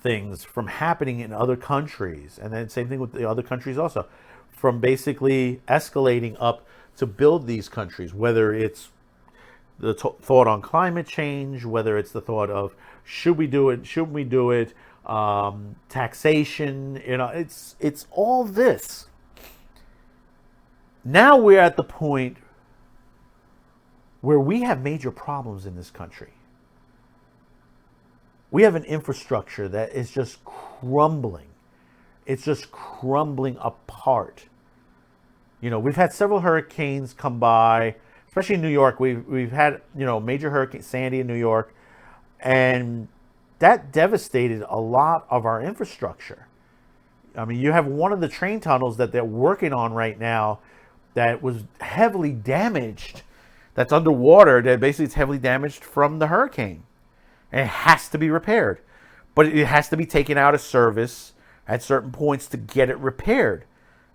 things from happening in other countries. And then same thing with the other countries also, from basically escalating up to build these countries, whether it's the thought on climate change, whether it's the thought of should we do it, shouldn't we do it, taxation, it's all this. Now we're at the point where we have major problems in this country. We have an infrastructure that is just crumbling. It's just crumbling apart. We've had several hurricanes come by, especially in New York. We've had, major hurricane Sandy in New York, and that devastated a lot of our infrastructure. I mean, you have one of the train tunnels that they're working on right now that was heavily damaged, that's underwater, that basically it's heavily damaged from the hurricane. And it has to be repaired. But it has to be taken out of service at certain points to get it repaired.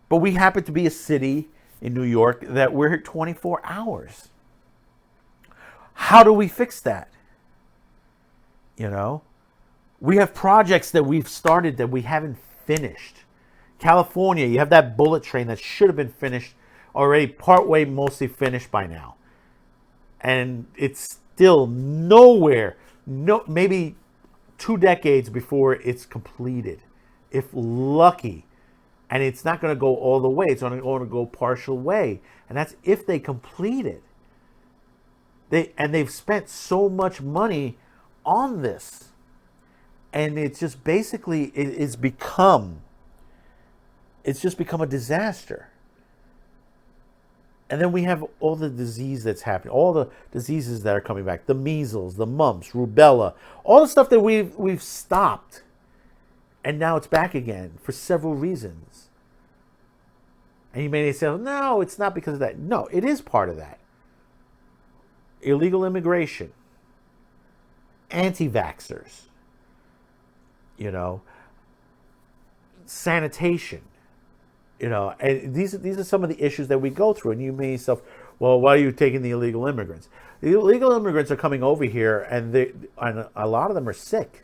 But we happen to be a city in New York that we're here 24 hours. How do we fix that? We have projects that we've started that we haven't finished. California, you have that bullet train that should have been finished already, partway mostly finished by now. And it's still nowhere, maybe 2 decades before it's completed, if lucky. And it's not going to go all the way. It's only going to go partial way. And that's if they complete it. They've spent so much money on this. And it's just basically, it's just become a disaster. And then we have all the disease that's happening, all the diseases that are coming back, the measles, the mumps, rubella, all the stuff that we've stopped. And now it's back again for several reasons. And you may say, no, it's not because of that. No, it is part of that. Illegal immigration, anti-vaxxers, sanitation, and these are some of the issues that we go through. And you may yourself, well, why are you taking the illegal immigrants? The illegal immigrants are coming over here, and a lot of them are sick.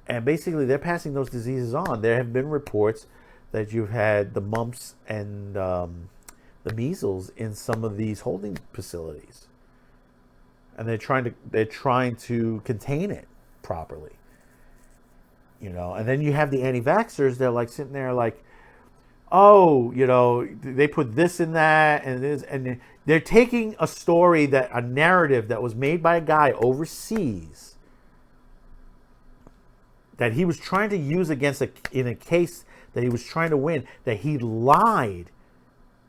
And basically, they're passing those diseases on. There have been reports that you've had the mumps and the measles in some of these holding facilities, and they're trying to contain it properly. And then you have the anti-vaxxers. They're like sitting there like, oh, they put this in that and this, and they're taking a narrative that was made by a guy overseas that he was trying to use in a case that he was trying to win, that he lied,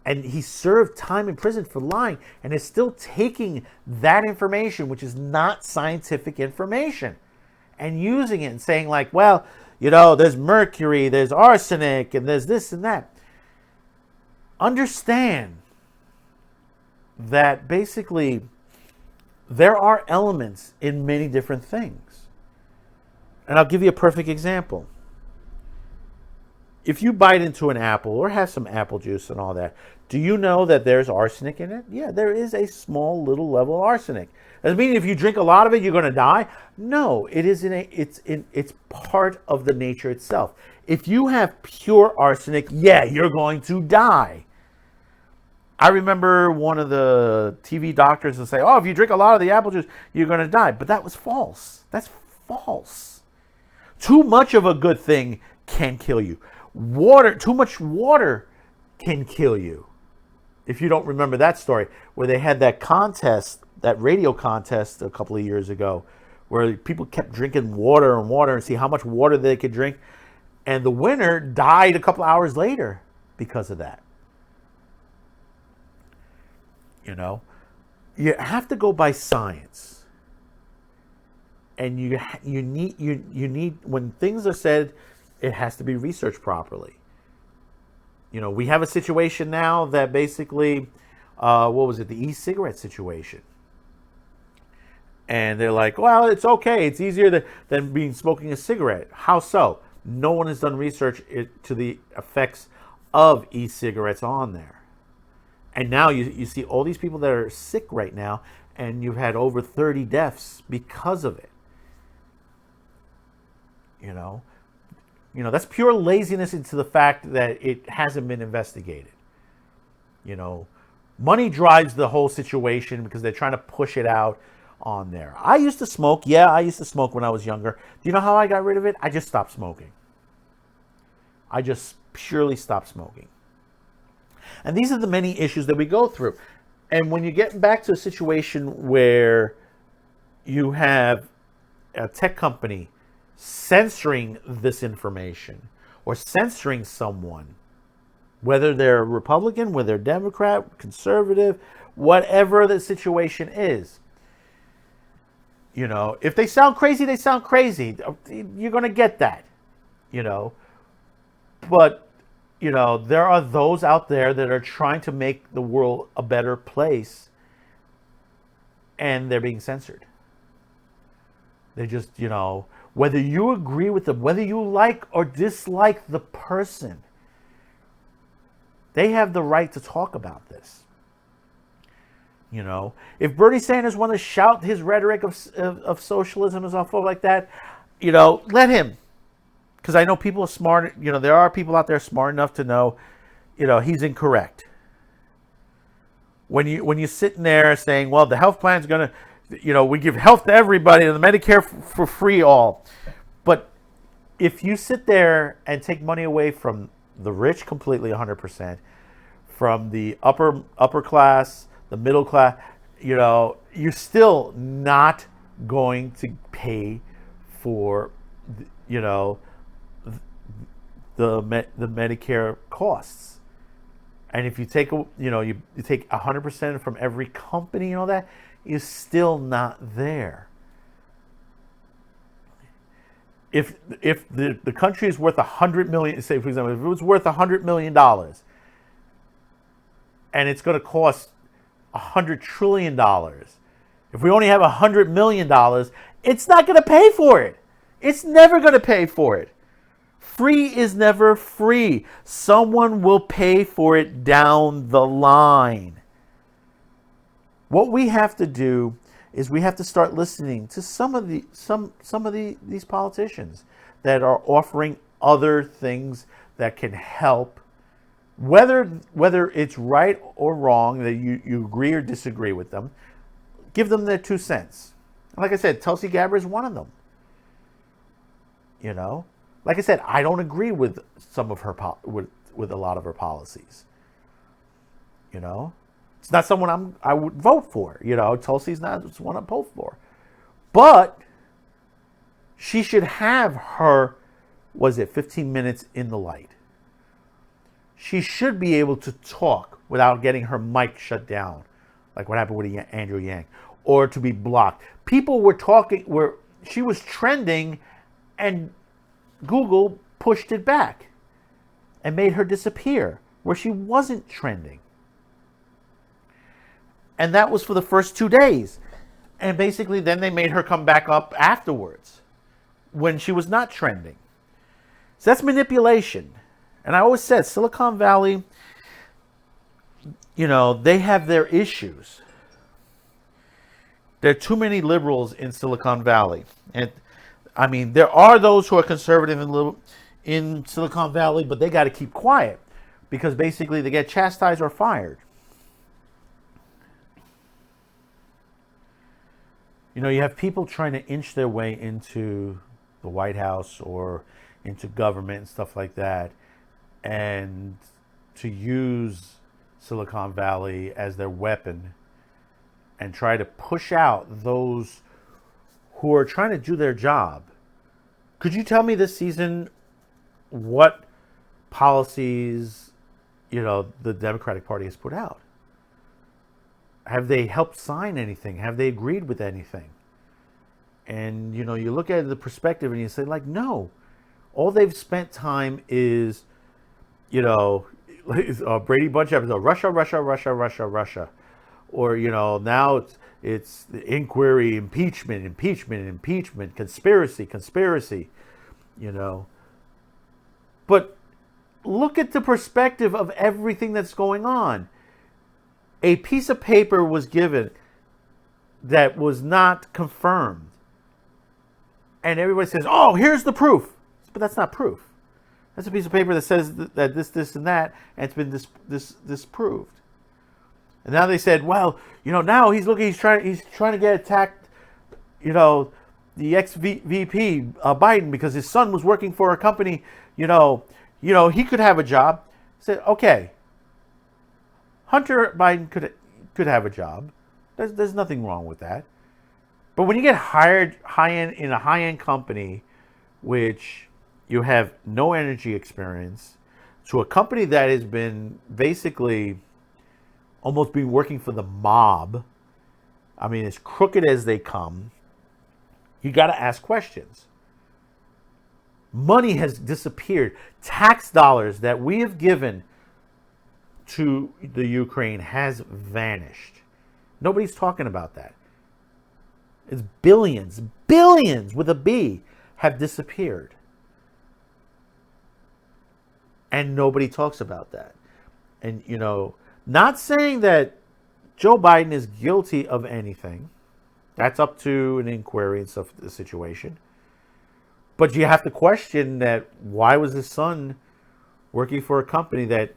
and he served time in prison for lying, and is still taking that information, which is not scientific information, and using it and saying like, well, there's mercury, there's arsenic, and there's this and that. Understand that basically there are elements in many different things. And I'll give you a perfect example. If you bite into an apple or have some apple juice and all that, do you know that there's arsenic in it? Yeah, there is a small little level of arsenic. Does it mean if you drink a lot of it, you're going to die? No, it's part of the nature itself. If you have pure arsenic, yeah, you're going to die. I remember one of the TV doctors would say, oh, if you drink a lot of the apple juice, you're going to die. But that was false. That's false. Too much of a good thing can kill you. Too much water can kill you. If you don't remember that story, where they had that contest, that radio contest a couple of years ago, where people kept drinking water and see how much water they could drink. And the winner died a couple hours later because of that. You have to go by science. And you need, when things are said, it has to be researched properly. We have a situation now that basically, the e-cigarette situation. And they're like, well, it's okay. It's easier than smoking a cigarette. How so? No one has done research to the effects of e-cigarettes on there. And now you see all these people that are sick right now, and you've had over 30 deaths because of it. That's pure laziness into the fact that it hasn't been investigated. Money drives the whole situation because they're trying to push it out on there. I used to smoke. Yeah, I used to smoke when I was younger. Do you know how I got rid of it? I just stopped smoking. I just purely stopped smoking. And these are the many issues that we go through. And when you get back to a situation where you have a tech company censoring this information or censoring someone, whether they're Republican, whether they're Democrat, conservative, whatever the situation is, if they sound crazy, they sound crazy. You're going to get that, But, there are those out there that are trying to make the world a better place, and they're being censored. They just, whether you agree with them, whether you like or dislike the person, they have the right to talk about this. If Bernie Sanders wants to shout his rhetoric of socialism and stuff like that, let him. Because I know people are smart. There are people out there smart enough to know, he's incorrect. When you're sitting there saying, well, the health plan's going to, we give health to everybody and the Medicare for free all. But if you sit there and take money away from the rich completely 100%, from the upper class, the middle class, you're still not going to pay for, the Medicare costs. And if you take, you take 100% from every company and all that, is still not there. If the country is worth $100 million, say for example, if it was worth $100 million, and it's going to cost $100 trillion, if we only have $100 million, it's not going to pay for it. It's never going to pay for it. Free is never free. Someone will pay for it down the line. What we have to do is we have to start listening to some of these politicians that are offering other things that can help, whether it's right or wrong, that you agree or disagree with them. Give them their 2 cents. Like I said, Tulsi Gabbard is one of them. Like I said, I don't agree with some of her with a lot of her policies. It's not someone I would vote for. Tulsi's not one I vote for. But she should have her, 15 minutes in the light. She should be able to talk without getting her mic shut down, like what happened with Andrew Yang, or to be blocked. People were talking where she was trending, and Google pushed it back and made her disappear where she wasn't trending. And that was for the first 2 days. And basically then they made her come back up afterwards when she was not trending. So that's manipulation. And I always said Silicon Valley, they have their issues. There are too many liberals in Silicon Valley. And I mean, there are those who are conservative in Silicon Valley, but they got to keep quiet because basically they get chastised or fired. You have people trying to inch their way into the White House or into government and stuff like that, and to use Silicon Valley as their weapon and try to push out those who are trying to do their job. Could you tell me this season what policies, the Democratic Party has put out? Have they helped sign anything? Have they agreed with anything? And, you look at the perspective and you say, no. All they've spent time is, Brady Bunch episode, Russia, Russia, Russia, Russia, Russia. Or, now it's the inquiry, impeachment, conspiracy. But look at the perspective of everything that's going on. A piece of paper was given that was not confirmed. And everybody says, oh, here's the proof. But that's not proof. That's a piece of paper that says that this, and that, and it's been disproved. And now they said, well, now he's trying to get attacked, the ex-VP Biden, because his son was working for a company, he could have a job. I said, okay, Hunter Biden could have a job. There's nothing wrong with that. But when you get hired in a high-end company, which you have no energy experience, to a company that has been basically almost been working for the mob, I mean, as crooked as they come, you got to ask questions. Money has disappeared. Tax dollars that we have given to the Ukraine has vanished. Nobody's talking about that. It's billions with a B have disappeared. And nobody talks about that. And, not saying that Joe Biden is guilty of anything. That's up to an inquiry and stuff, the situation. But you have to question that, why was his son working for a company that,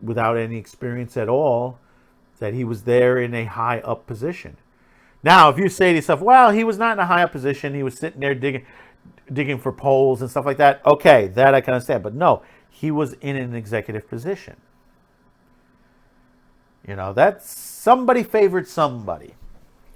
without any experience at all, that he was there in a high up position? Now, if you say to yourself, well, he was not in a high up position, he was sitting there digging for polls and stuff like that. Okay, that I can understand. But no, he was in an executive position. That's somebody favored somebody.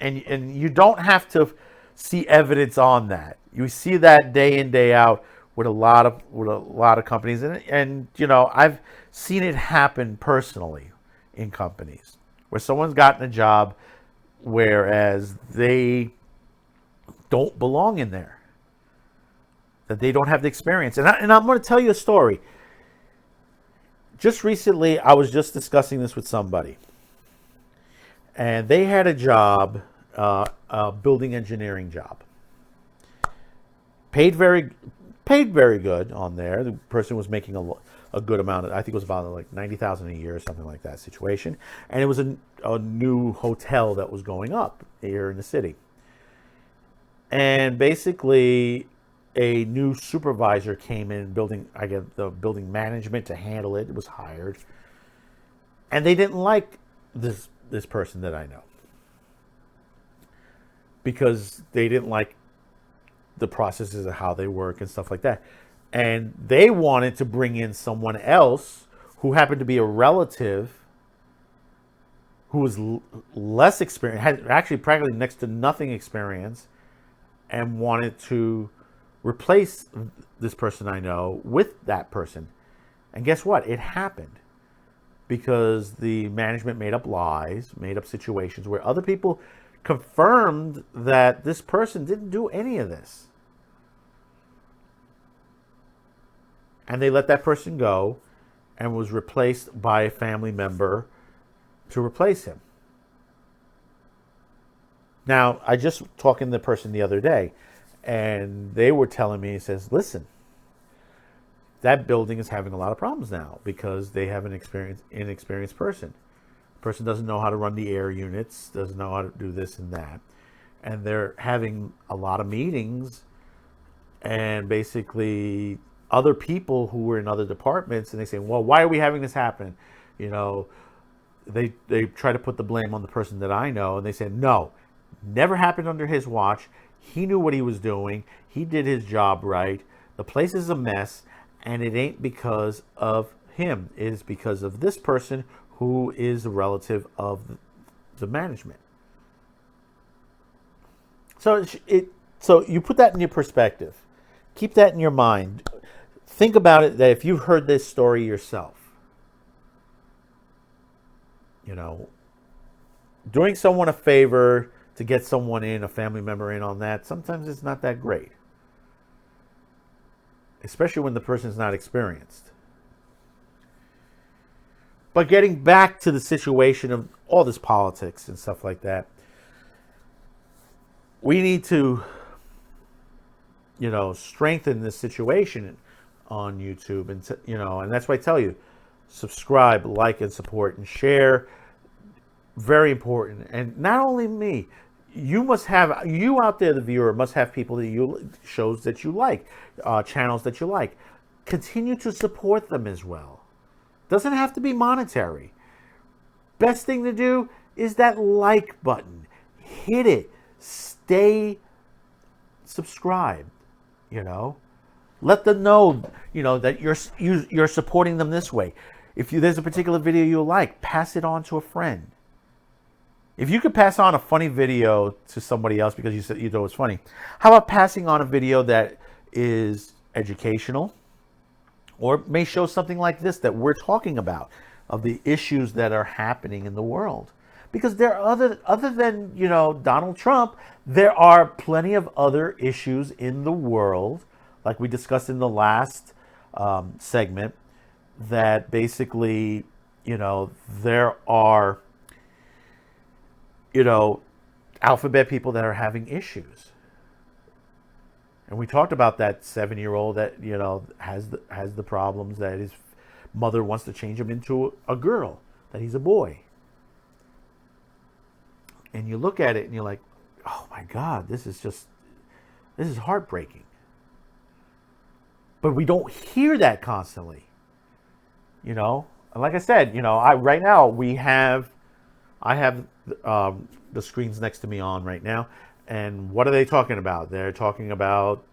And you don't have to see evidence on that. You see that day in, day out with a lot of companies. And I've seen it happen personally in companies where someone's gotten a job whereas they don't belong in there, that they don't have the experience. And I'm going to tell you a story. Just recently, I was just discussing this with somebody, and they had a job, a building engineering job. Paid very good on there. The person was making a good amount. I think it was about like $90,000 a year or something like that situation. And it was a new hotel that was going up here in the city. And basically, a new supervisor came in, the building management to handle it. It was hired, and they didn't like this person that I know, because they didn't like the processes of how they work and stuff like that. And they wanted to bring in someone else who happened to be a relative who was less experienced, had actually practically next to nothing experience, and wanted to replace this person I know with that person. And guess what? It happened because the management made up lies, made up situations where other people confirmed that this person didn't do any of this. And they let that person go and was replaced by a family member to replace him. Now, I just talking to the person the other day, and they were telling me, he says, listen, that building is having a lot of problems now because they have an inexperienced person. The person doesn't know how to run the air units, doesn't know how to do this and that. And they're having a lot of meetings, and basically other people who were in other departments, and they say, well, why are we having this happen? They try to put the blame on the person that I know, and they said, no, never happened under his watch. He knew what he was doing. He did his job right. The place is a mess, and it ain't because of him. It is because of this person who is a relative of the management. So you put that in your perspective. Keep that in your mind. Think about it, that if you've heard this story yourself, doing someone a favor to get someone in, a family member in on that, sometimes it's not that great. Especially when the person's not experienced. But getting back to the situation of all this politics and stuff like that, we need to, strengthen this situation on YouTube, and and that's why I tell you, subscribe, like, and support, and share. Very important. And not only me, you out there, the viewer, must have people that shows that you like, channels that you like. Continue to support them as well. Doesn't have to be monetary. Best thing to do is that like button. Hit it. Stay subscribed. Let them know, that you're supporting them this way. If there's a particular video you like, pass it on to a friend. If you could pass on a funny video to somebody else because you thought it was funny, how about passing on a video that is educational or may show something like this that we're talking about, of the issues that are happening in the world? Because there are other than, Donald Trump, there are plenty of other issues in the world, like we discussed in the last segment, that basically, there are, alphabet people that are having issues. And we talked about that 7-year-old that, has the problems, that his mother wants to change him into a girl, that he's a boy. And you look at it and you're like, oh my God, this is heartbreaking. But we don't hear that constantly. And like I said, right now I have the screens next to me on right now. And what are they talking about? They're talking about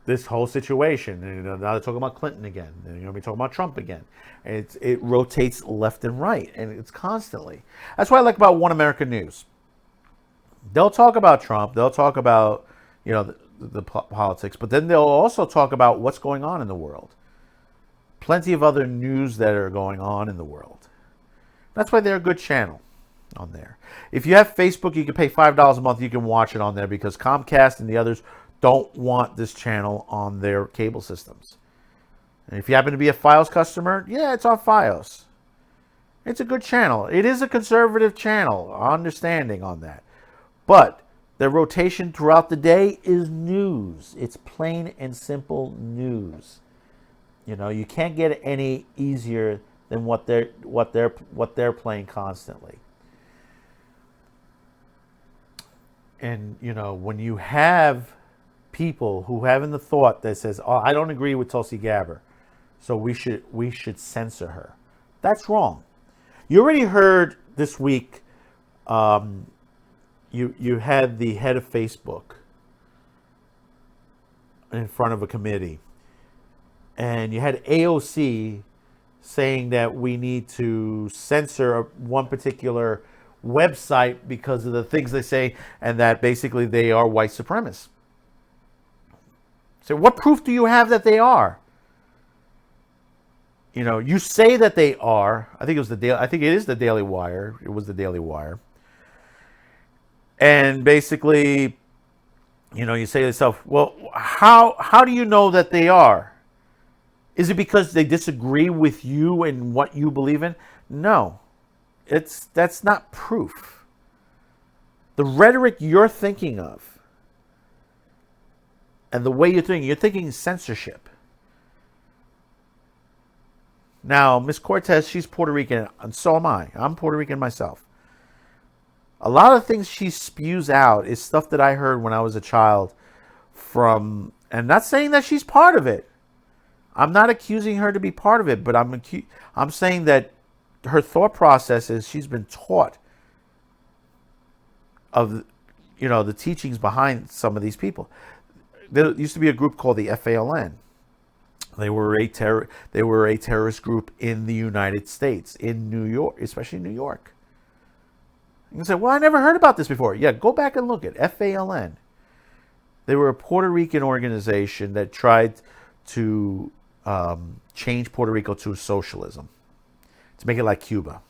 this whole situation. And now they're talking about Clinton again. And you're going to be talking about Trump again. And it rotates left and right. And it's constantly. That's what I like about One American News. They'll talk about Trump. They'll talk about, the politics. But then they'll also talk about what's going on in the world. Plenty of other news that are going on in the world. That's why they're a good channel on there. If you have Facebook, you can pay $5 a month. You can watch it on there because Comcast and the others don't want this channel on their cable systems. And if you happen to be a Fios customer, yeah, it's on Fios. It's a good channel. It is a conservative channel, understanding on that. But their rotation throughout the day is news. It's plain and simple news. You can't get it any easier than what they're playing constantly. And when you have people who have in the thought that says, "Oh, I don't agree with Tulsi Gabbard, so we should censor her," that's wrong. You already heard this week. You had the head of Facebook in front of a committee, and you had AOC saying that we need to censor one particular website because of the things they say, and that basically they are white supremacists. So what proof do you have that they are? You say that they are. I think it is the Daily Wire. It was the Daily Wire. And basically, you say to yourself, well, how do you know that they are? Is it because they disagree with you and what you believe in? No. That's not proof. The rhetoric you're thinking of and the way you're thinking censorship. Now, Miss Cortez, she's Puerto Rican, and so am I. I'm Puerto Rican myself. A lot of things she spews out is stuff that I heard when I was a child and not saying that she's part of it. I'm not accusing her to be part of it, but I'm saying that her thought process is she's been taught of, the teachings behind some of these people. There used to be a group called the FALN. They were a terrorist group in the United States, in New York, especially New York. You can say, well, I never heard about this before. Yeah, go back and look at FALN. They were a Puerto Rican organization that tried to change Puerto Rico to socialism, to make it like Cuba.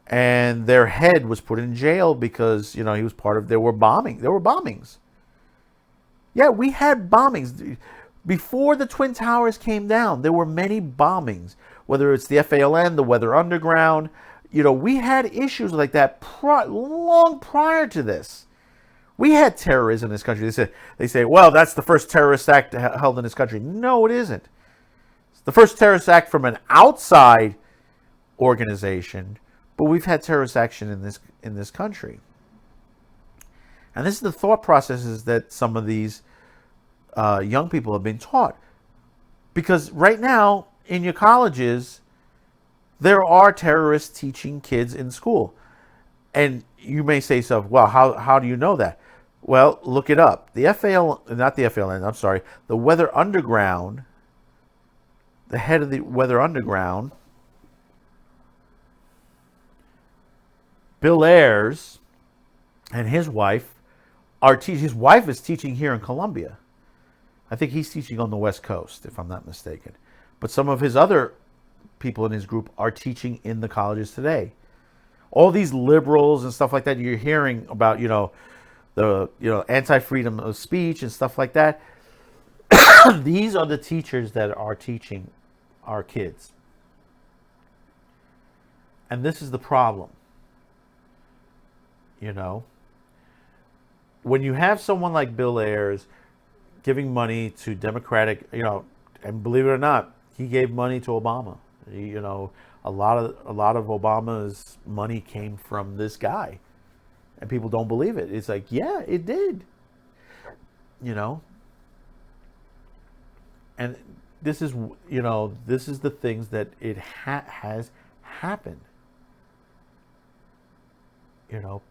And their head was put in jail because, he was there were bombings. Yeah, we had bombings. Before the Twin Towers came down, there were many bombings, whether it's the FALN, the Weather Underground. We had issues like that long prior to this. We had terrorism in this country. They say, well, that's the first terrorist act held in this country. No, it isn't. It's the first terrorist act from an outside organization, but we've had terrorist action in this country. And this is the thought processes that some of these young people have been taught. Because right now, in your colleges, there are terrorists teaching kids in school. And you may say to yourself, well, how do you know that? Well, look it up. The Weather Underground, the head of the Weather Underground, Bill Ayers, and his wife his wife is teaching here in Columbia. I think he's teaching on the West Coast, if I'm not mistaken. But some of his other people in his group are teaching in the colleges today. All these liberals and stuff like that you're hearing about, the anti-freedom of speech and stuff like that. These are the teachers that are teaching our kids. And this is the problem. When you have someone like Bill Ayers giving money to Democratic, and believe it or not, he gave money to Obama. A lot of Obama's money came from this guy, and people don't believe it. It's like, yeah, it did. And this is the things that it has happened.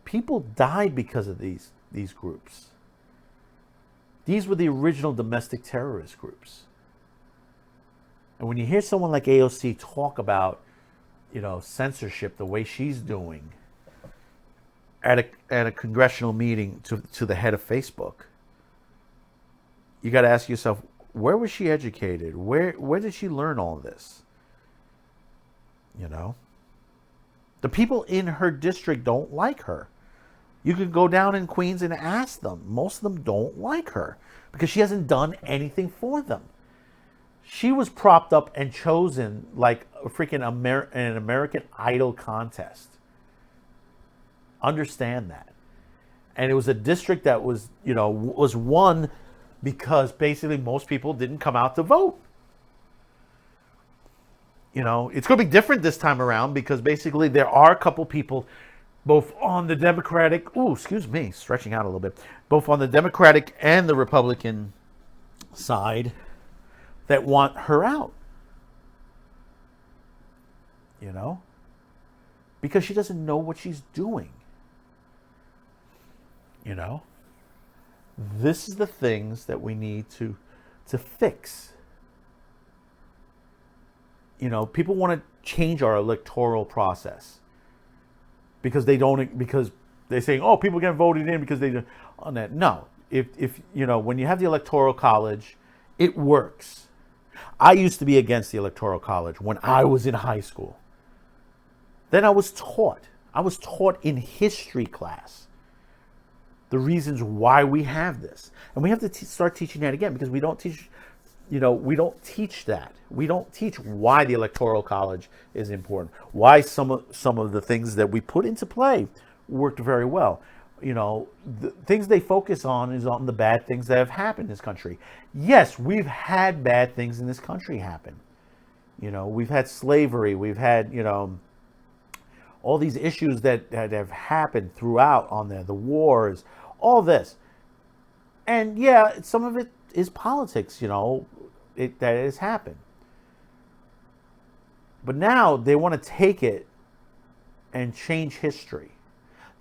People died because of these groups. These were the original domestic terrorist groups. And when you hear someone like AOC talk about, censorship the way she's doing at a congressional meeting to the head of Facebook, you got to ask yourself, where was she educated? Where did she learn all this? The people in her district don't like her. You could go down in Queens and ask them. Most of them don't like her because she hasn't done anything for them. She was propped up and chosen like a freaking an American Idol contest. Understand that. And it was a district that was won because basically most people didn't come out to vote. It's going to be different this time around because basically there are a couple people both on the Democratic, stretching out a little bit, both on the Democratic and the Republican side that want her out. Because she doesn't know what she's doing. This is the things that we need to fix. People want to change our electoral process because they're saying, oh, people get voted in because they do on that. No, if when you have the Electoral College, it works. I used to be against the Electoral College when I was in high school. Then I was taught in history class the reasons why we have this. And we have to start teaching that again because we don't teach, we don't teach that. We don't teach why the Electoral College is important, why some of the things that we put into play worked very well. The things they focus on is on the bad things that have happened in this country. Yes, we've had bad things in this country happen. We've had slavery. We've had, all these issues that have happened throughout on there, the wars, all this. And yeah, some of it is politics, that has happened. But now they want to take it and change history.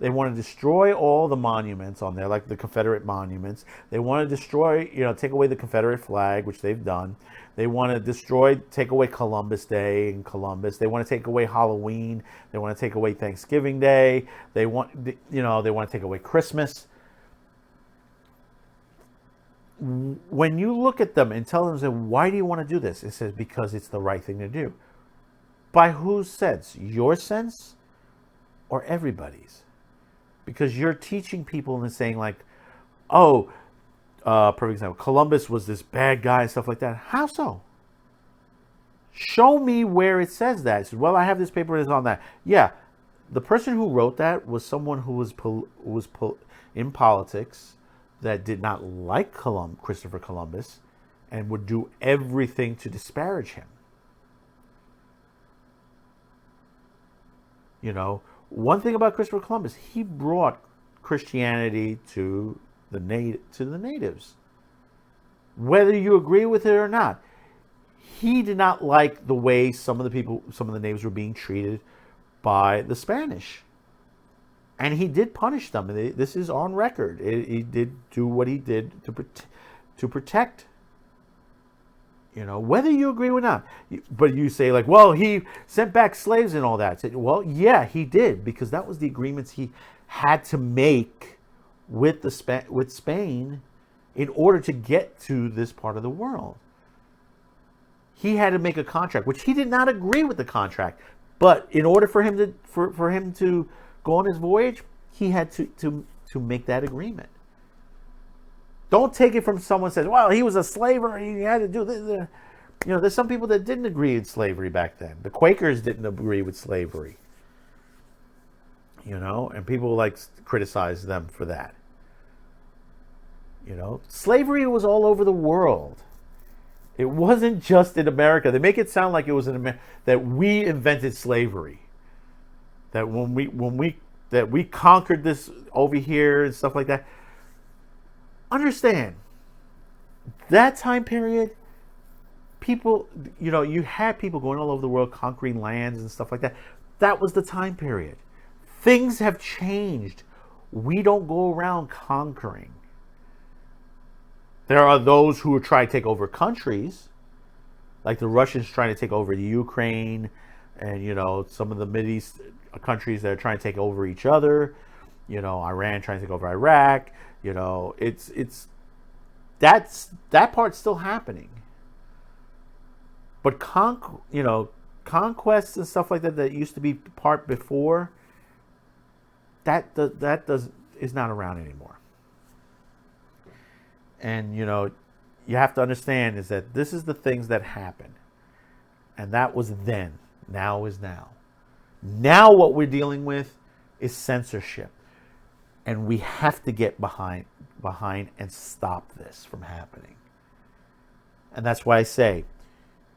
They want to destroy all the monuments on there, like the Confederate monuments. They want to destroy, take away the Confederate flag, which they've done. They want to take away Columbus Day and Columbus. They want to take away Halloween. They want to take away Thanksgiving Day. They want to take away Christmas. When you look at them and tell them, why do you want to do this? It says, because it's the right thing to do. By whose sense? Your sense or everybody's? Because you're teaching people and saying like, for example, Columbus was this bad guy and stuff like that. How so? Show me where it says that. It says, well, I have this paper that's on that. Yeah, the person who wrote that was someone who was in politics that did not like Christopher Columbus and would do everything to disparage him. You know, one thing about Christopher Columbus, he brought Christianity to the natives. Whether you agree with it or not, he did not like the way some of the natives were being treated by the Spanish. And he did punish them. This is on record. He did do what he did to protect. You know, whether you agree or not. But you say like, well, he sent back slaves and all that. Well, yeah, he did, because that was the agreements he had to make with Spain in order to get to this part of the world. He had to make a contract, which he did not agree with the contract. But in order for him to go on his voyage, he had to make that agreement. Don't take it from someone who says, well, he was a slaver, he had to do this. You know, there's some people that didn't agree with slavery back then. The Quakers didn't agree with slavery. You know, and people criticize them for that. You know, slavery was all over the world. It wasn't just in America. They make it sound like it was in America, that we invented slavery. That when we conquered this over here and stuff like that. Understand, that time period, people, you know, you had people going all over the world conquering lands and stuff like that. That was the time period. Things have changed. We don't go around conquering. There are those who are trying to take over countries, like the Russians trying to take over the Ukraine, and, you know, some of the Mideast countries that are trying to take over each other. You know, Iran trying to take over Iraq. You know, that part's still happening. But conquests and stuff like that used to be part before, is not around anymore. And, you know, you have to understand is that this is the things that happen. And that was then. Now is now. Now what we're dealing with is censorship. And we have to get behind and stop this from happening. And that's why I say,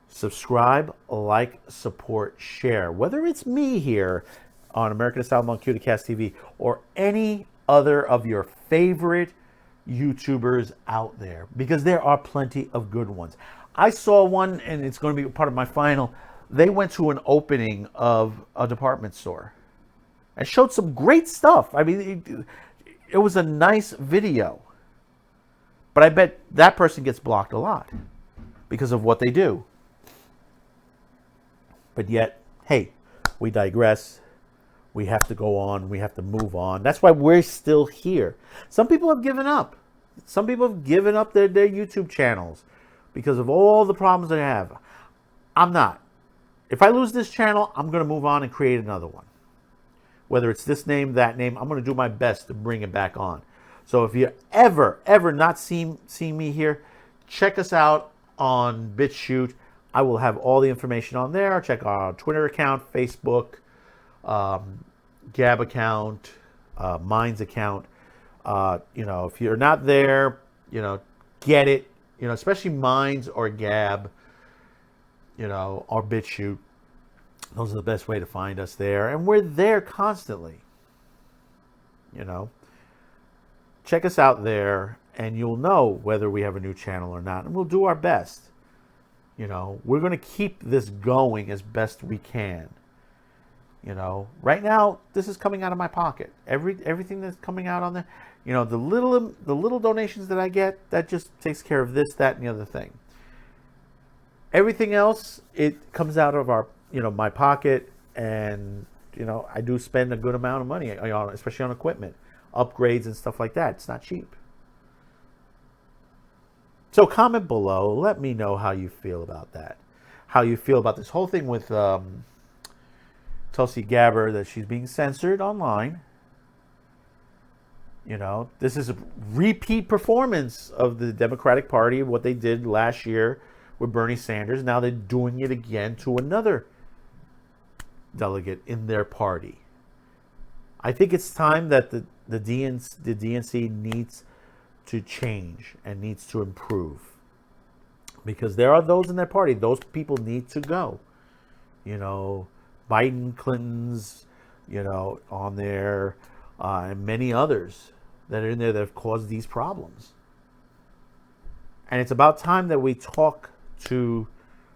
subscribe, like, support, share. Whether it's me here on American Asylum on CutiCast TV or any other of your favorite YouTubers out there, because there are plenty of good ones. I saw one, and it's going to be part of my final. They went to an opening of a department store and showed some great stuff. I mean, it was a nice video. But I bet that person gets blocked a lot because of what they do. But yet, hey, we digress. We have to go on. We have to move on. That's why we're still here. Some people have given up. Some people have given up their YouTube channels because of all the problems they have. I'm not. If I lose this channel, I'm going to move on and create another one. Whether it's this name, that name, I'm going to do my best to bring it back on. So if you ever not seen me here, check us out on BitChute. I will have all the information on there. Check our Twitter account, Facebook, Gab account, Minds account. You know, if you're not there, you know, get it. You know, especially Minds or Gab, you know, or BitChute. Those are the best way to find us there. And we're there constantly. You know, check us out there and you'll know whether we have a new channel or not. And we'll do our best. You know, we're going to keep this going as best we can. You know, right now, this is coming out of my pocket. Everything that's coming out on there, you know, the little donations that I get, that just takes care of this, that, and the other thing. Everything else, it comes out of my pocket, and, you know, I do spend a good amount of money, especially on equipment, upgrades and stuff like that. It's not cheap. So comment below. Let me know how you feel about that. How you feel about this whole thing with Tulsi Gabbard, that she's being censored online. You know, this is a repeat performance of the Democratic Party, what they did last year with Bernie Sanders. Now they're doing it again to another delegate in their party. I think it's time that the DNC needs to change and needs to improve, because there are those in their party. Those people need to go. Biden, Clinton's, on there, and many others that are in there that have caused these problems. And it's about time that we talk to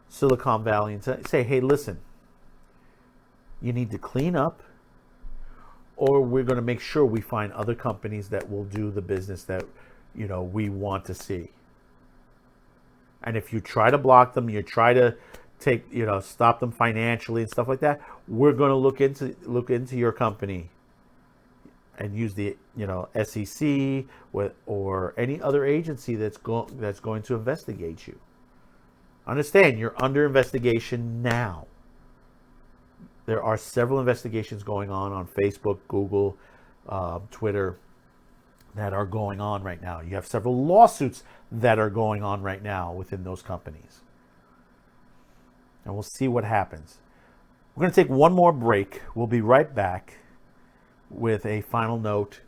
Silicon Valley and say, hey, listen, you need to clean up, or we're going to make sure we find other companies that will do the business that, we want to see. And if you try to block them, you try to stop them financially and stuff like that, we're going to look into your company and use the, SEC or any other agency that's going to investigate you. Understand, you're under investigation now. There are several investigations going on Facebook, Google, Twitter, that are going on right now. You have several lawsuits that are going on right now within those companies. And we'll see what happens. We're going to take one more break. We'll be right back with a final note.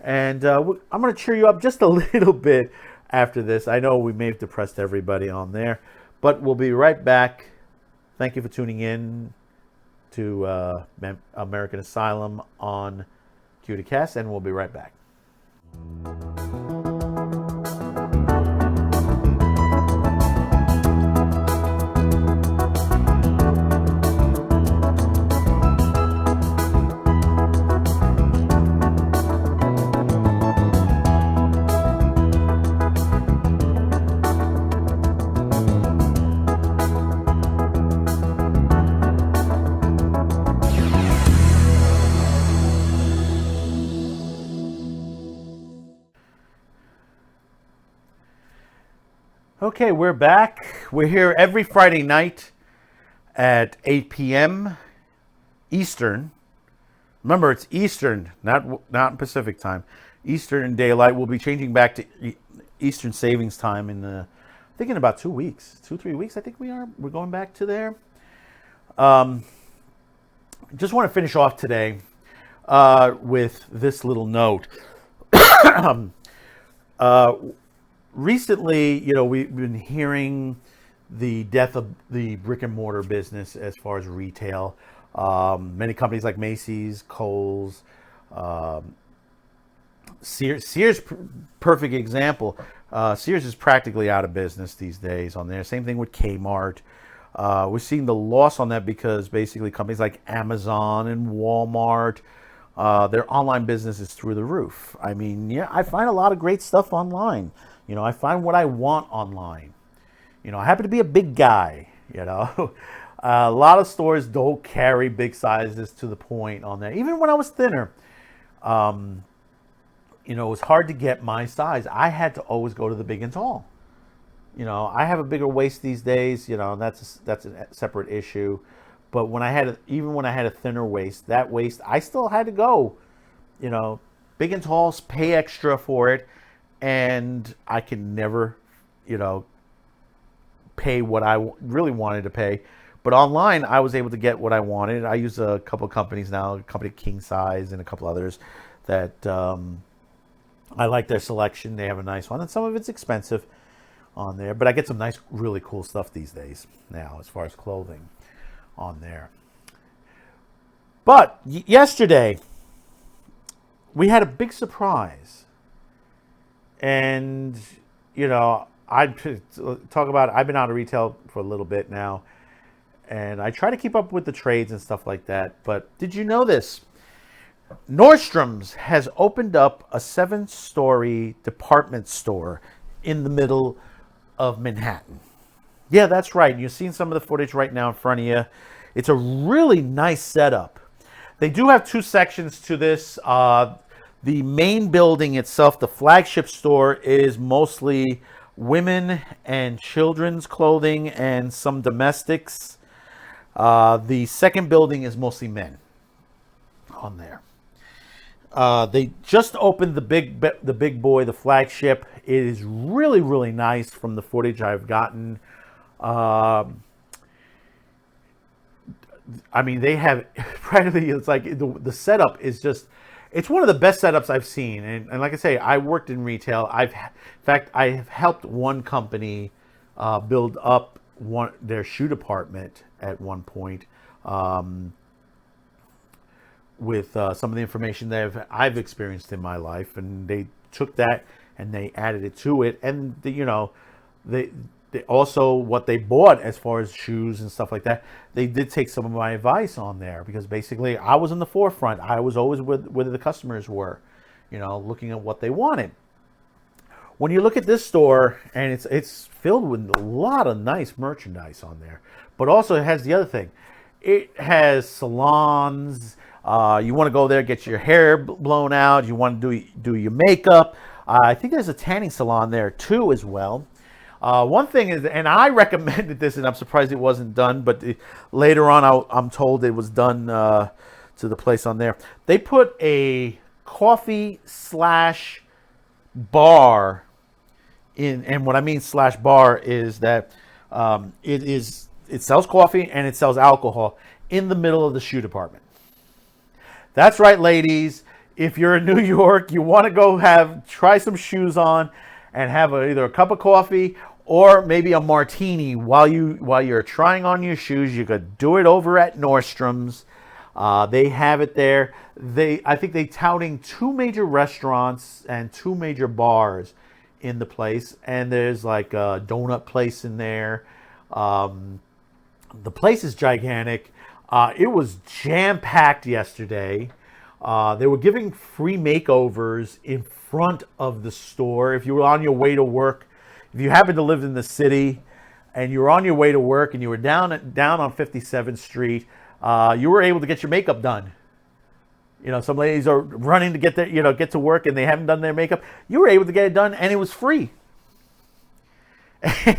And I'm going to cheer you up just a little bit after this. I know we may have depressed everybody on there, but we'll be right back. Thank you for tuning in to American Asylum on QTCast, and we'll be right back. Okay, we're back. We're here every Friday night at 8 p.m. Eastern. Remember, it's Eastern, not Pacific time. Eastern Daylight. We'll be changing back to Eastern Savings Time I think in about 2 weeks, 2-3 weeks. I think we're going back to there. Just want to finish off today with this little note. Recently, we've been hearing the death of the brick and mortar business as far as retail. Many companies like Macy's, Kohl's, Sears, perfect example. Sears is practically out of business these days on there. Same thing with Kmart. We're seeing the loss on that because basically companies like Amazon and Walmart, their online business is through the roof. I mean, yeah, I find a lot of great stuff online. I find what I want online. I happen to be a big guy, A lot of stores don't carry big sizes to the point on there. Even when I was thinner, it was hard to get my size. I had to always go to the big and tall. I have a bigger waist these days, and that's a separate issue. But when I had a thinner waist, that waist, I still had to go, big and tall, pay extra for it. And I can never, pay what I really wanted to pay. But online, I was able to get what I wanted. I use a couple of companies now, a company King Size and a couple others that I like their selection. They have a nice one. And some of it's expensive on there. But I get some nice, really cool stuff these days now as far as clothing on there. But yesterday, we had a big surprise. And, I've been out of retail for a little bit now, and I try to keep up with the trades and stuff like that. But did you know this? Nordstrom's has opened up a 7-story department store in the middle of Manhattan. Yeah, that's right. You're seeing some of the footage right now in front of you. It's a really nice setup. They do have 2 sections to this. The main building itself, the flagship store, is mostly women and children's clothing and some domestics. The second building is mostly men on there. They just opened the big boy, the flagship. It is really, really nice from the footage I've gotten. They have practically, it's like the setup is just, It's one of the best setups I've seen, and like I say, I worked in retail. In fact, I have helped one company build up their shoe department at one point with some of the information that I've experienced in my life, and they took that and they added it to it, and they also what they bought as far as shoes and stuff like that. They did take some of my advice on there because basically I was in the forefront. I was always where the customers were, looking at what they wanted. When you look at this store, and it's filled with a lot of nice merchandise on there, but also it has the other thing. It has salons. You want to go there, get your hair blown out. You want to do your makeup. I think there's a tanning salon there too as well. One thing is, and I recommended this, and I'm surprised it wasn't done, but later on I'm told it was done to the place on there. They put a coffee / bar in, and what I mean / bar is that it sells coffee and it sells alcohol in the middle of the shoe department. That's right, ladies. If you're in New York, you want to go try some shoes on and have either a cup of coffee or maybe a martini while you're trying on your shoes. You could do it over at Nordstrom's. They have it there. I think they touting 2 major restaurants and 2 major bars in the place, and there's like a donut place in there. The place is gigantic. It was jam-packed yesterday. They were giving free makeovers in front of the store. If you were on your way to work, if you happen to live in the city and you were on your way to work and you were down on 57th Street, you were able to get your makeup done. Some ladies are running to get to work and they haven't done their makeup. You were able to get it done and it was free. And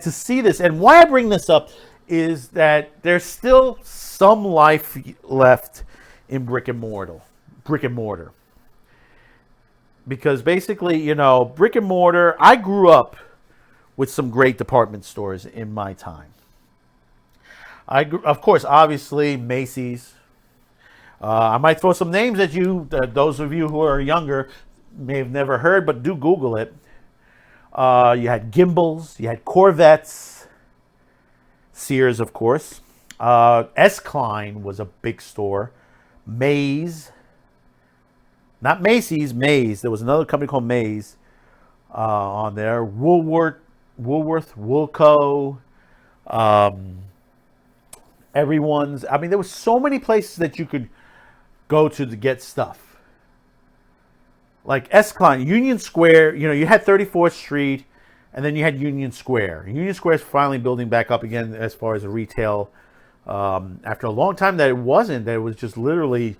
to see this, and why I bring this up is that there's still some life left in brick and mortar. Because basically, brick and mortar, I grew up with some great department stores in my time. Of course, obviously, Macy's. I might throw some names at you. Those of you who are younger may have never heard, but do Google it. You had Gimbals, you had Corvettes, Sears, of course. S. Klein was a big store. Mays. Not Macy's, Mays. There was another company called Mays on there. Woolworth, Woolco. There were so many places that you could go to get stuff. Like S. Klein, Union Square, you had 34th Street, and then you had Union Square. Union Square is finally building back up again as far as a retail. After a long time that it wasn't, that it was just literally,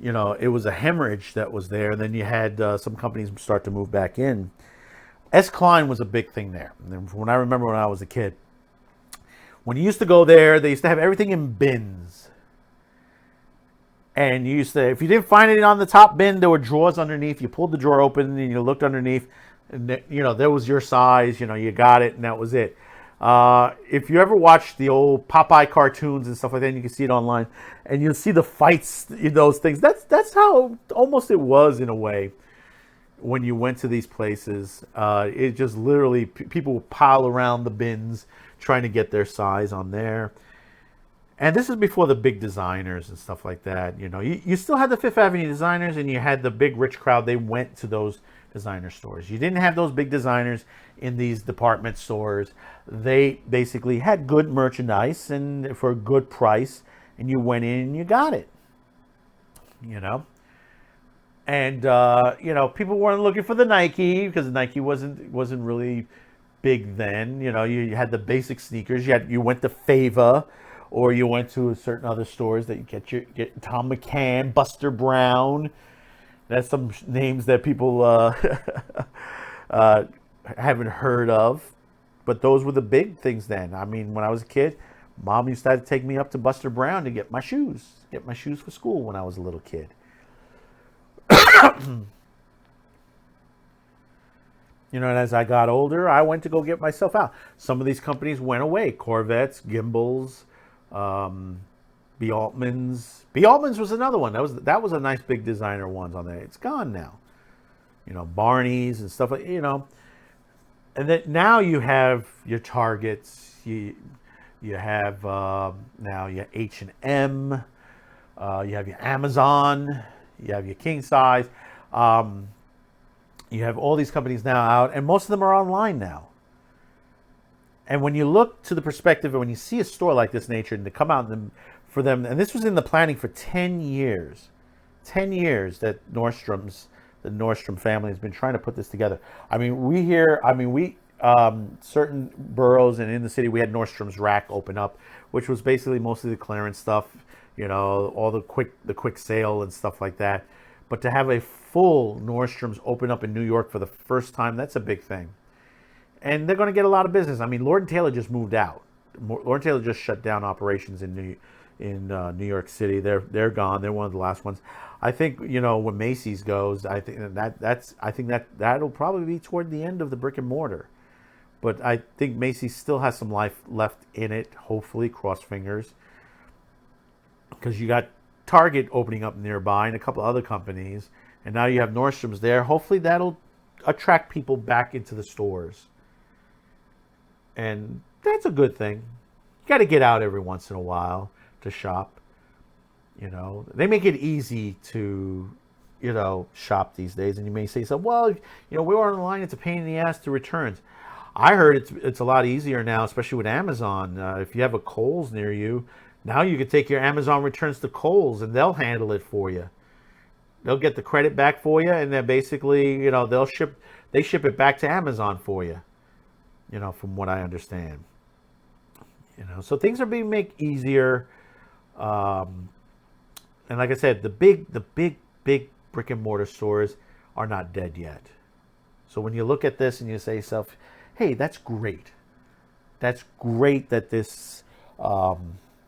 it was a hemorrhage that was there. And then you had some companies start to move back in. S. Klein was a big thing there. And when I remember when I was a kid, when you used to go there, they used to have everything in bins. And you used to, if you didn't find it on the top bin, there were drawers underneath. You pulled the drawer open and you looked underneath, and there was your size. You got it, and that was it. If you ever watched the old Popeye cartoons and stuff like that, and you can see it online, and you'll see the fights in those things. That's how almost it was in a way when you went to these places. It just literally people would pile around the bins trying to get their size on there. And this is before the big designers and stuff like that. You still had the Fifth Avenue designers, and you had the big rich crowd. They went to those designer stores. You didn't have those big designers in these department stores. They basically had good merchandise and for a good price, and you went in and you got it. And people weren't looking for the Nike because the Nike wasn't really big then. You had the basic sneakers. You went to Fava, or you went to certain other stores that you get Tom McCann, Buster Brown. That's some names that people haven't heard of, but those were the big things then. When I was a kid, Mom used to take me up to Buster Brown to get my shoes for school when I was a little kid. And as I got older, I went to go get myself out. Some of these companies went away. Corvettes, Gimbals, B. Altman's. B. Altman's was another one. That was a nice big designer ones on there. It's gone now. Barney's and stuff like. And then now you have your Targets. You have now your H&M. You have your Amazon. You have your King Size. You have all these companies now out, and most of them are online now. And when you look to the perspective, and when you see a store like this nature, and to come out for them, and this was in the planning for 10 years. 10 years that the Norstrom family has been trying to put this together. Certain boroughs and in the city, we had Nordstrom's rack open up, which was basically mostly the clearance stuff, all the quick sale and stuff like that. But to have a full Nordstrom's open up in New York for the first time, that's a big thing. And they're going to get a lot of business. I mean, Lord & Taylor just moved out. Lord & Taylor just shut down operations in New York City. They're gone. They're one of the last ones. I think when Macy's goes, I think that'll probably be toward the end of the brick and mortar. But I think Macy's still has some life left in it. Hopefully, cross fingers, because you got Target opening up nearby and a couple other companies, and now you have Nordstrom's there. Hopefully, that'll attract people back into the stores. And that's a good thing. You got to get out every once in a while to shop. They make it easy to, shop these days. And you may say, well, we're online. It's a pain in the ass to returns. I heard it's a lot easier now, especially with Amazon. If you have a Kohl's near you, now you can take your Amazon returns to Kohl's and they'll handle it for you. They'll get the credit back for you, and then basically, they ship it back to Amazon for you. From what I understand. So things are being made easier. And like I said, the big brick and mortar stores are not dead yet. So when you look at this and you say to yourself, hey, that's great. That's great that this,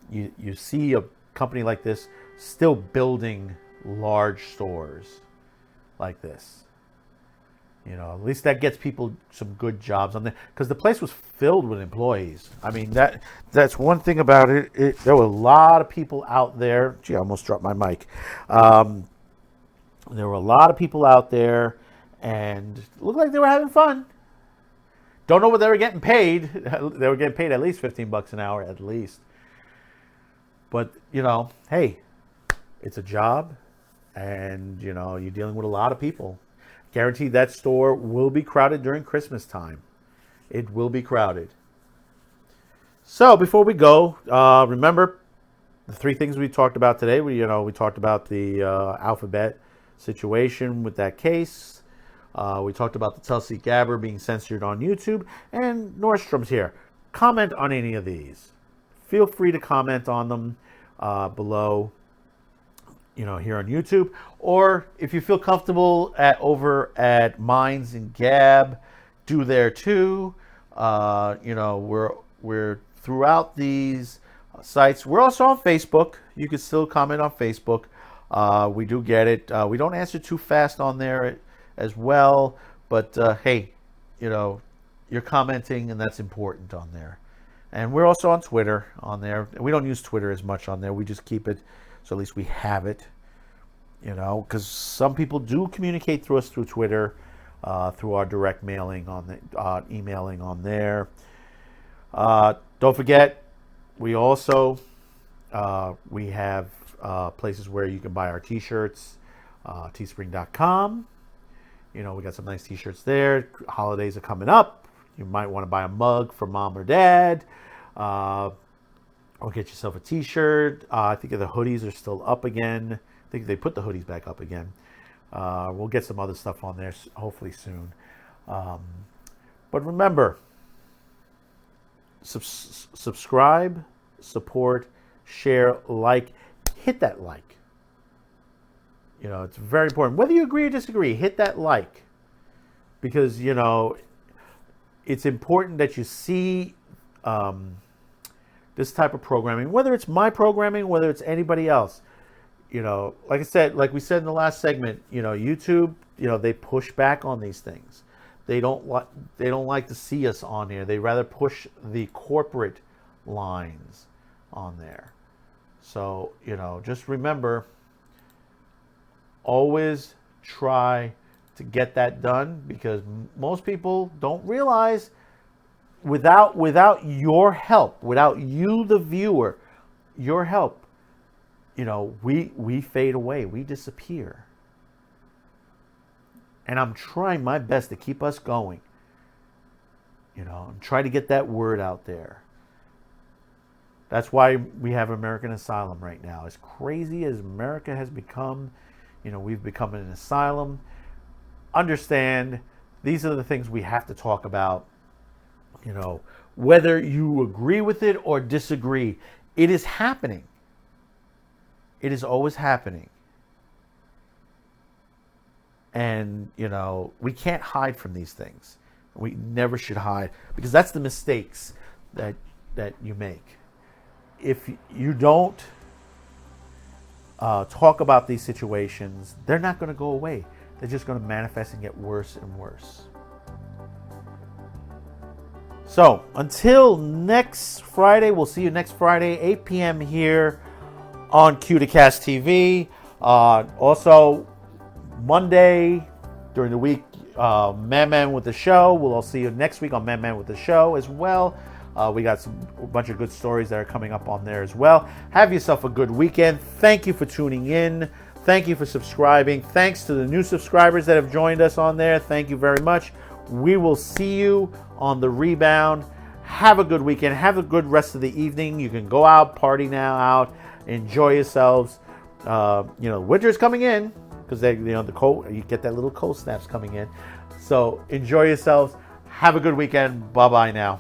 you see a company like this still building large stores like this. At least that gets people some good jobs on there, because the place was filled with employees. I mean, that's one thing about it. There were a lot of people out there. Gee, I almost dropped my mic. There were a lot of people out there, and it looked like they were having fun. Don't know what they were getting paid. They were getting paid at least $15 an hour, at least. But hey, it's a job, and you're dealing with a lot of people. Guaranteed that store will be crowded during Christmas time. It will be crowded. So before we go, remember the three things we talked about today. We talked about the Alphabet situation with that case. We talked about the Tulsi Gabbard being censored on YouTube, and Nordstrom's here. Comment on any of these. Feel free to comment on them below. Here on YouTube, or if you feel comfortable over at Minds and Gab, do there too. We're throughout these sites. We're also on Facebook. You can still comment on Facebook. We do get it. We don't answer too fast on there as well, but hey, you're commenting, and that's important on there. And we're also on Twitter on there. We don't use Twitter as much on there. We just keep it. So at least we have it, because some people do communicate through us through Twitter, through our direct mailing on the emailing on there. Don't forget, we also we have places where you can buy our T-shirts, teespring.com. We got some nice T-shirts there. Holidays are coming up. You might want to buy a mug for mom or dad. Or get yourself a T-shirt. I think the hoodies are still up again. I think they put the hoodies back up again. We'll get some other stuff on there hopefully soon. But remember, subscribe, support, share, like. Hit that like. It's very important. Whether you agree or disagree, hit that like. Because, it's important that you see this type of programming, whether it's my programming, whether it's anybody else. Like I said, like we said in the last segment, YouTube, they push back on these things. They don't like to see us on here. They rather push the corporate lines on there. So, just remember, always try to get that done, because most people don't realize without your help, without you, the viewer, your help, we fade away, we disappear. And I'm trying my best to keep us going. I'm trying to get that word out there. That's why we have American Asylum right now. As crazy as America has become, we've become an asylum. Understand, these are the things we have to talk about. Whether you agree with it or disagree, it is happening. It is always happening. And, we can't hide from these things. We never should hide, because that's the mistakes that you make. If you don't talk about these situations, they're not going to go away. They're just going to manifest and get worse and worse. So until next Friday, we'll see you next Friday, 8 p.m. here on Q2Cast TV. Also, Monday during the week, Man with the Show. We'll all see you next week on Man with the Show as well. We got a bunch of good stories that are coming up on there as well. Have yourself a good weekend. Thank you for tuning in. Thank you for subscribing. Thanks to the new subscribers that have joined us on there. Thank you very much. We will see you on the rebound. Have a good weekend. Have a good rest of the evening. You can go out, party now, out, enjoy yourselves. Winter's coming in, because the cold, you get that little cold snaps coming in. So enjoy yourselves. Have a good weekend. Bye-bye now.